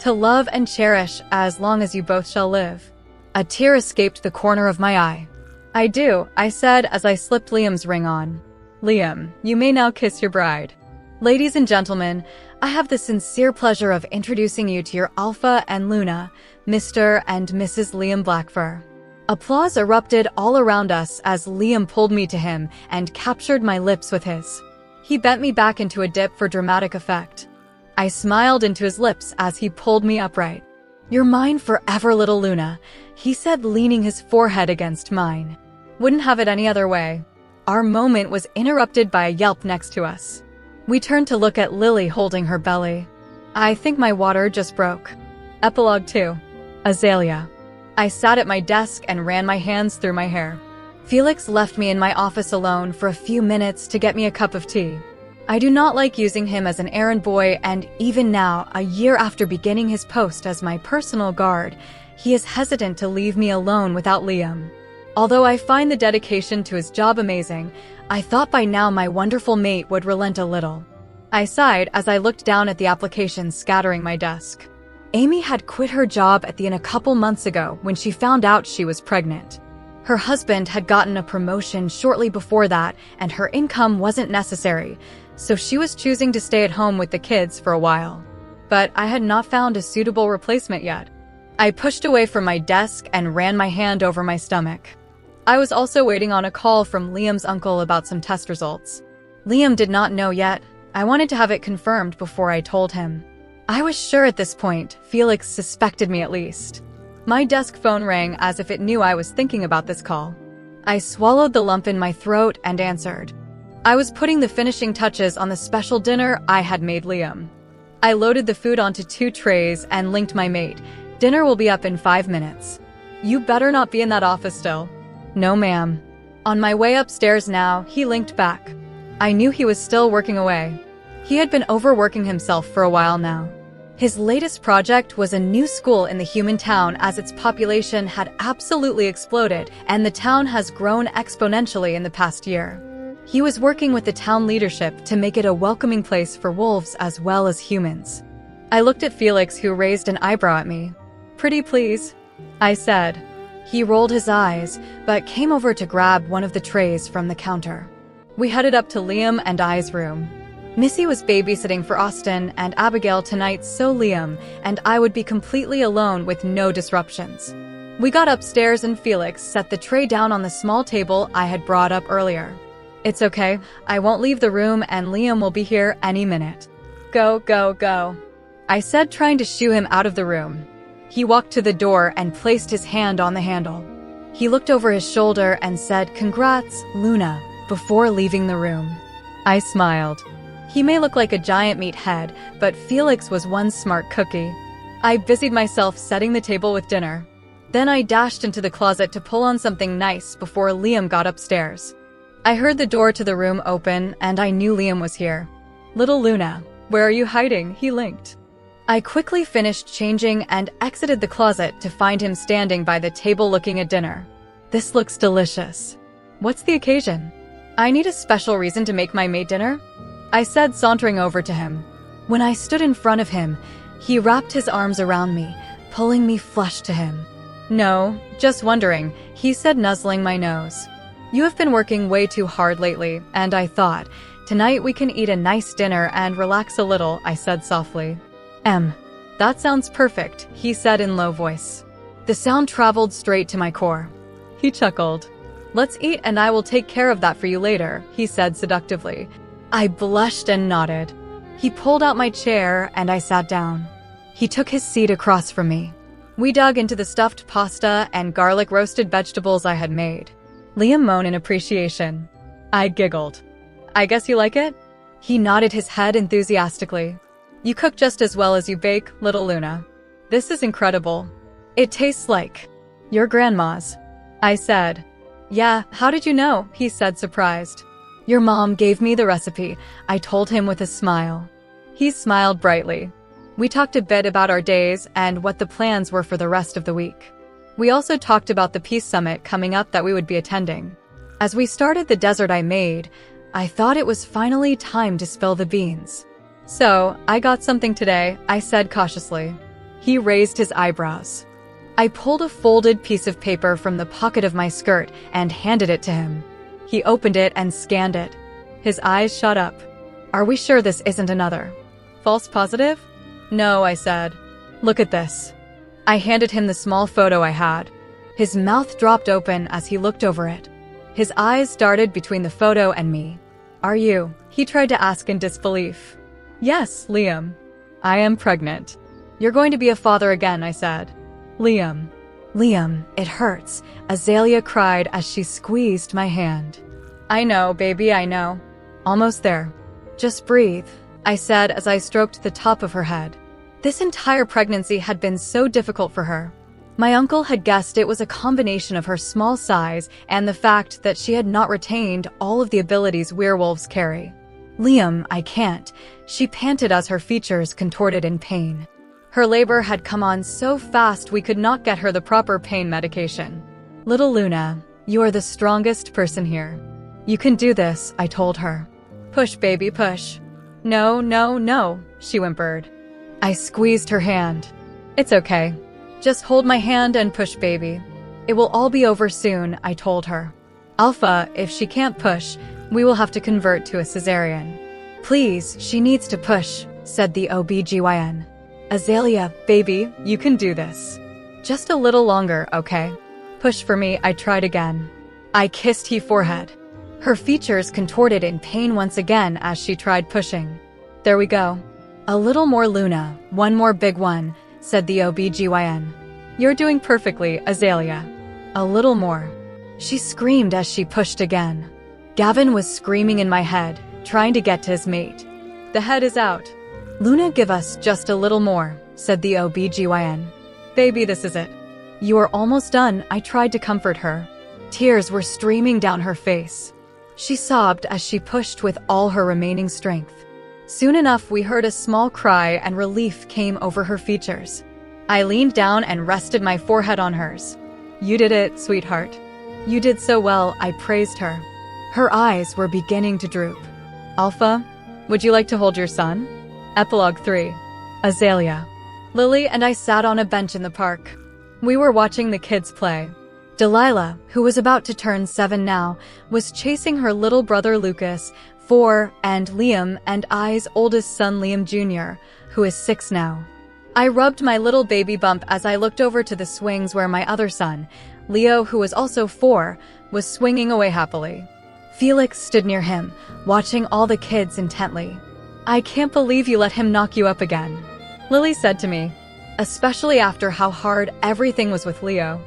To love and cherish, as long as you both shall live. A tear escaped the corner of my eye. I do, I said as I slipped Liam's ring on. Liam, you may now kiss your bride. Ladies and gentlemen, I have the sincere pleasure of introducing you to your Alpha and Luna, Mr. and Mrs. Liam Blackfur. Applause erupted all around us as Liam pulled me to him and captured my lips with his. He bent me back into a dip for dramatic effect. I smiled into his lips as he pulled me upright. You're mine forever, little Luna, he said, leaning his forehead against mine. Wouldn't have it any other way. Our moment was interrupted by a yelp next to us. We turned to look at Lily holding her belly. I think my water just broke. Epilogue 2. Azalea. I sat at my desk and ran my hands through my hair. Felix left me in my office alone for a few minutes to get me a cup of tea. I do not like using him as an errand boy, and even now, a year after beginning his post as my personal guard, he is hesitant to leave me alone without Liam. Although I find the dedication to his job amazing, I thought by now my wonderful mate would relent a little. I sighed as I looked down at the applications scattering my desk. Amy had quit her job at the inn a couple months ago when she found out she was pregnant. Her husband had gotten a promotion shortly before that, and her income wasn't necessary, so she was choosing to stay at home with the kids for a while. But I had not found a suitable replacement yet. I pushed away from my desk and ran my hand over my stomach. I was also waiting on a call from Liam's uncle about some test results. Liam did not know yet. I wanted to have it confirmed before I told him. I was sure at this point, Felix suspected me at least. My desk phone rang as if it knew I was thinking about this call. I swallowed the lump in my throat and answered. I was putting the finishing touches on the special dinner I had made Liam. I loaded the food onto 2 trays and linked my mate. Dinner will be up in 5 minutes. You better not be in that office still. No, ma'am. On my way upstairs now, he linked back. I knew he was still working away. He had been overworking himself for a while now. His latest project was a new school in the human town, as its population had absolutely exploded and the town has grown exponentially in the past year. He was working with the town leadership to make it a welcoming place for wolves as well as humans. I looked at Felix, who raised an eyebrow at me. Pretty please, I said. He rolled his eyes, but came over to grab one of the trays from the counter. We headed up to Liam and I's room. Missy was babysitting for Austin and Abigail tonight, so Liam and I would be completely alone with no disruptions. We got upstairs and Felix set the tray down on the small table I had brought up earlier. It's okay, I won't leave the room and Liam will be here any minute. Go, go, go, I said, trying to shoo him out of the room. He walked to the door and placed his hand on the handle. He looked over his shoulder and said, "Congrats, Luna," before leaving the room. I smiled. He may look like a giant meathead, but Felix was one smart cookie. I busied myself setting the table with dinner. Then I dashed into the closet to pull on something nice before Liam got upstairs. I heard the door to the room open and I knew Liam was here. "Little Luna, where are you hiding?" he linked. I quickly finished changing and exited the closet to find him standing by the table looking at dinner. "This looks delicious. What's the occasion?" "I need a special reason to make my mate dinner," I said, sauntering over to him. When I stood in front of him, he wrapped his arms around me, pulling me flush to him. "No, just wondering," he said, nuzzling my nose. "You have been working way too hard lately, and I thought, tonight we can eat a nice dinner and relax a little," I said softly. That sounds perfect," he said in low voice. The sound traveled straight to my core. He chuckled. "Let's eat and I will take care of that for you later," he said seductively. I blushed and nodded. He pulled out my chair and I sat down. He took his seat across from me. We dug into the stuffed pasta and garlic roasted vegetables I had made. Liam moaned in appreciation. I giggled. "I guess you like it?" He nodded his head enthusiastically. "You cook just as well as you bake, little Luna. This is incredible. It tastes like your grandma's," I said. "Yeah, how did you know?" he said, surprised. "Your mom gave me the recipe," I told him with a smile. He smiled brightly. We talked a bit about our days and what the plans were for the rest of the week. We also talked about the Peace Summit coming up that we would be attending. As we started the dessert I made, I thought it was finally time to spill the beans. "So, I got something today," I said cautiously. He raised his eyebrows. I pulled a folded piece of paper from the pocket of my skirt and handed it to him. He opened it and scanned it. His eyes shot up. "Are we sure this isn't another false positive?" "No," I said. "Look at this." I handed him the small photo I had. His mouth dropped open as he looked over it. His eyes darted between the photo and me. "Are you?" he tried to ask in disbelief. "Yes, Liam. I am pregnant." "You're going to be a father again," I said. Liam, it hurts," Azalea cried as she squeezed my hand. "I know, baby, I know. Almost there. Just breathe," I said as I stroked the top of her head. This entire pregnancy had been so difficult for her. My uncle had guessed it was a combination of her small size and the fact that she had not retained all of the abilities werewolves carry. "Liam, I can't," she panted as her features contorted in pain. Her labor had come on so fast we could not get her the proper pain medication. "Little Luna, you are the strongest person here. You can do this," I told her. "Push, baby, push." "No, no, no," she whimpered. I squeezed her hand. "It's okay. Just hold my hand and push, baby. It will all be over soon," I told her. "Alpha, if she can't push, we will have to convert to a cesarean." "Please, she needs to push," said the OBGYN. "Azalea, baby, you can do this. Just a little longer, okay? Push for me," I tried again. I kissed her forehead. Her features contorted in pain once again as she tried pushing. "There we go. A little more, Luna, one more big one," said the OBGYN. "You're doing perfectly, Azalea. A little more." She screamed as she pushed again. Gavin was screaming in my head, trying to get to his mate. "The head is out." "Luna, give us just a little more," said the OBGYN. "Baby, this is it. You are almost done," I tried to comfort her. Tears were streaming down her face. She sobbed as she pushed with all her remaining strength. Soon enough, we heard a small cry and relief came over her features. I leaned down and rested my forehead on hers. "You did it, sweetheart. You did so well," I praised her. Her eyes were beginning to droop. "Alpha, would you like to hold your son?" Epilogue 3. Azalea. Lily and I sat on a bench in the park. We were watching the kids play. Delilah, who was about to turn 7 now, was chasing her little brother Lucas, 4, and Liam and I's oldest son Liam Jr., who is 6 now. I rubbed my little baby bump as I looked over to the swings where my other son, Leo, who was also 4, was swinging away happily. Felix stood near him, watching all the kids intently. "I can't believe you let him knock you up again," Lily said to me, especially after how hard everything was with Leo.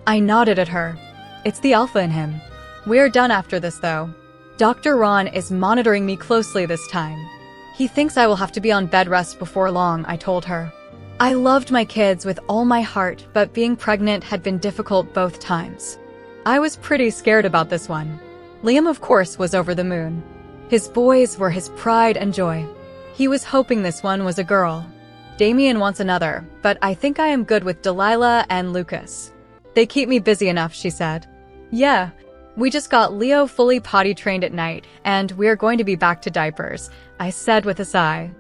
I nodded at her. "It's the alpha in him. We're done after this, though. Dr. Ron is monitoring me closely this time. He thinks I will have to be on bed rest before long," I told her. I loved my kids with all my heart, but being pregnant had been difficult both times. I was pretty scared about this one. Liam, of course, was over the moon. His boys were his pride and joy. He was hoping this one was a girl. Damien wants another, but I think I am good with Delilah and Lucas. "They keep me busy enough," she said. "Yeah, we just got Leo fully potty trained at night, and we're going to be back to diapers," I said with a sigh.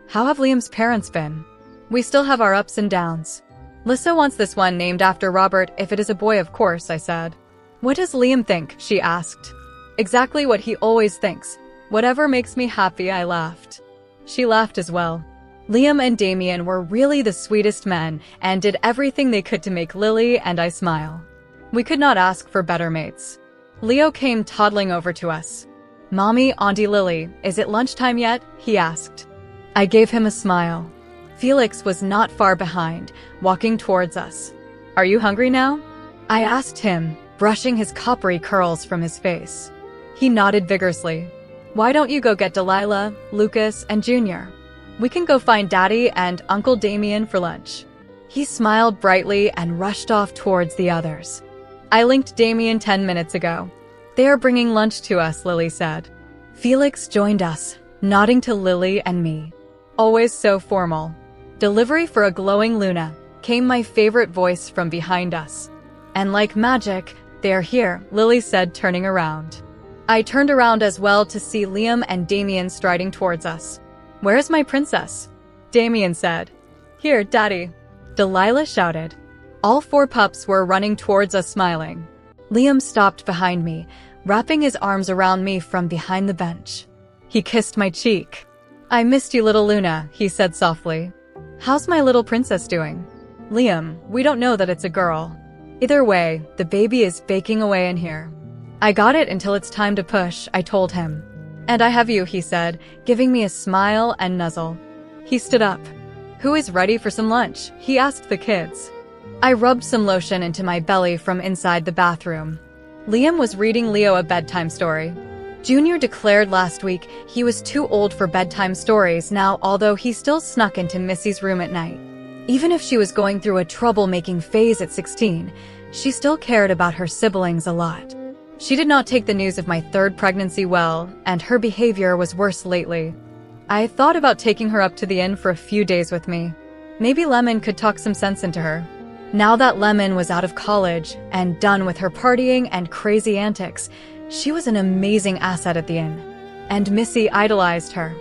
"How have Liam's parents been?" "We still have our ups and downs. Lissa wants this one named after Robert if it is a boy, of course," I said. "What does Liam think?" she asked. "Exactly what he always thinks. Whatever makes me happy," I laughed. She laughed as well. Liam and Damien were really the sweetest men and did everything they could to make Lily and I smile. We could not ask for better mates. Leo came toddling over to us. "Mommy, Auntie Lily, is it lunchtime yet?" he asked. I gave him a smile. Felix was not far behind, walking towards us. "Are you hungry now?" I asked him, brushing his coppery curls from his face. He nodded vigorously. "Why don't you go get Delilah, Lucas, and Junior? We can go find Daddy and Uncle Damien for lunch." He smiled brightly and rushed off towards the others. "I linked Damien 10 minutes ago. They are bringing lunch to us," Lily said. Felix joined us, nodding to Lily and me. Always so formal. "Delivery for a glowing Luna," came my favorite voice from behind us. "And like magic, they are here," Lily said, turning around. I turned around as well to see Liam and Damien striding towards us. "Where is my princess?" Damien said. "Here, Daddy," Delilah shouted. All 4 pups were running towards us smiling. Liam stopped behind me, wrapping his arms around me from behind the bench. He kissed my cheek. "I missed you, little Luna," he said softly. "How's my little princess doing?" "Liam, we don't know that it's a girl. Either way, the baby is baking away in here." "I got it until it's time to push," I told him. "And I have you," he said, giving me a smile and nuzzle. He stood up. "Who is ready for some lunch?" he asked the kids. I rubbed some lotion into my belly from inside the bathroom. Liam was reading Leo a bedtime story. Junior declared last week he was too old for bedtime stories now, although he still snuck into Missy's room at night. Even if she was going through a troublemaking phase at 16, she still cared about her siblings a lot. She did not take the news of my 3rd pregnancy well, and her behavior was worse lately. I thought about taking her up to the inn for a few days with me. Maybe Lemon could talk some sense into her. Now that Lemon was out of college and done with her partying and crazy antics, she was an amazing asset at the inn. And Missy idolized her.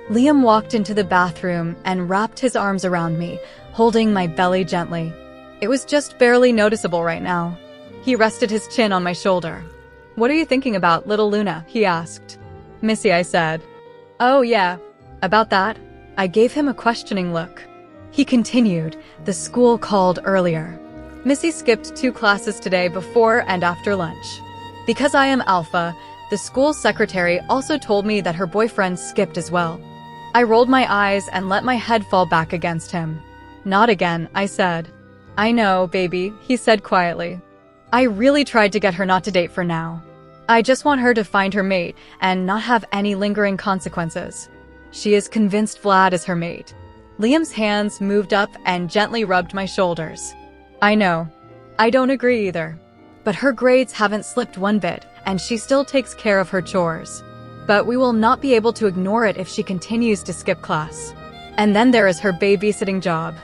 Liam walked into the bathroom and wrapped his arms around me, holding my belly gently. It was just barely noticeable right now. He rested his chin on my shoulder. "What are you thinking about, little Luna?" he asked. "Missy," I said. "Oh yeah, about that?" I gave him a questioning look. He continued, "The school called earlier. Missy skipped 2 classes today before and after lunch. Because I am alpha, the school secretary also told me that her boyfriend skipped as well." I rolled my eyes and let my head fall back against him. "Not again," I said. "I know, baby," he said quietly. I really tried to get her not to date for now. I just want her to find her mate and not have any lingering consequences. She is convinced Vlad is her mate. Liam's hands moved up and gently rubbed my shoulders. I know. I don't agree either. But her grades haven't slipped one bit, and she still takes care of her chores. But we will not be able to ignore it if she continues to skip class. And then there is her babysitting job.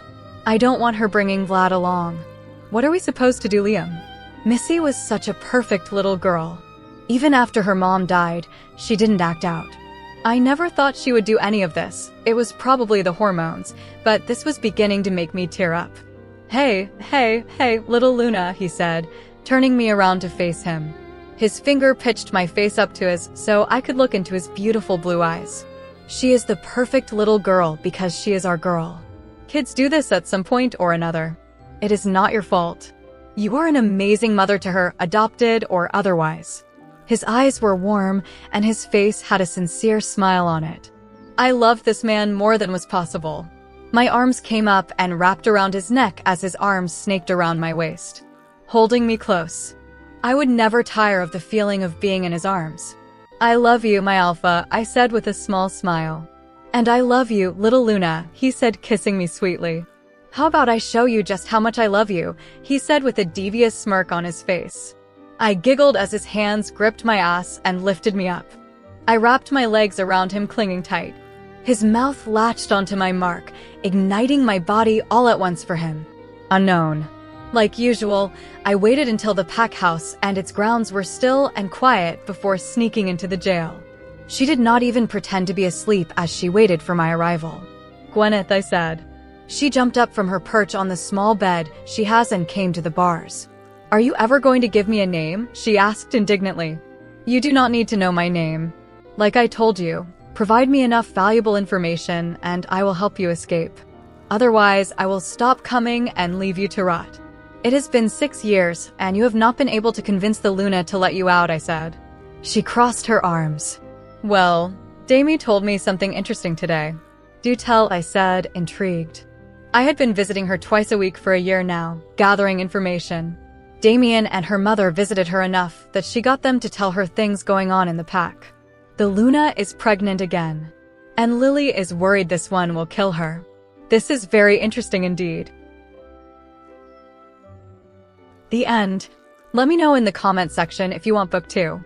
I don't want her bringing Vlad along. What are we supposed to do, Liam? Missy was such a perfect little girl. Even after her mom died, she didn't act out. I never thought she would do any of this. It was probably the hormones, but this was beginning to make me tear up. Hey, little Luna, he said, turning me around to face him. His finger pitched my face up to his so I could look into his beautiful blue eyes. She is the perfect little girl because she is our girl. Kids do this at some point or another. It is not your fault. You are an amazing mother to her, adopted or otherwise. His eyes were warm, and his face had a sincere smile on it. I loved this man more than was possible. My arms came up and wrapped around his neck as his arms snaked around my waist, holding me close. I would never tire of the feeling of being in his arms. I love you, my alpha, I said with a small smile. And I love you, little Luna, he said, kissing me sweetly. How about I show you just how much I love you, he said with a devious smirk on his face. I giggled as his hands gripped my ass and lifted me up. I wrapped my legs around him, clinging tight. His mouth latched onto my mark, igniting my body all at once for him. Unknown. Like usual, I waited until the pack house and its grounds were still and quiet before sneaking into the jail. She did not even pretend to be asleep as she waited for my arrival. Gwyneth, I said. She jumped up from her perch on the small bed she has and came to the bars. Are you ever going to give me a name? She asked indignantly. You do not need to know my name. Like I told you, provide me enough valuable information and I will help you escape. Otherwise, I will stop coming and leave you to rot. It has been 6 years, and you have not been able to convince the Luna to let you out, I said. She crossed her arms. Well, Damie told me something interesting today. Do tell, I said, intrigued. I had been visiting her twice a week for a year now, gathering information. Damien and her mother visited her enough that she got them to tell her things going on in the pack. The Luna is pregnant again, and Lily is worried this one will kill her. This is very interesting indeed. The end. Let me know in the comment section if you want book 2.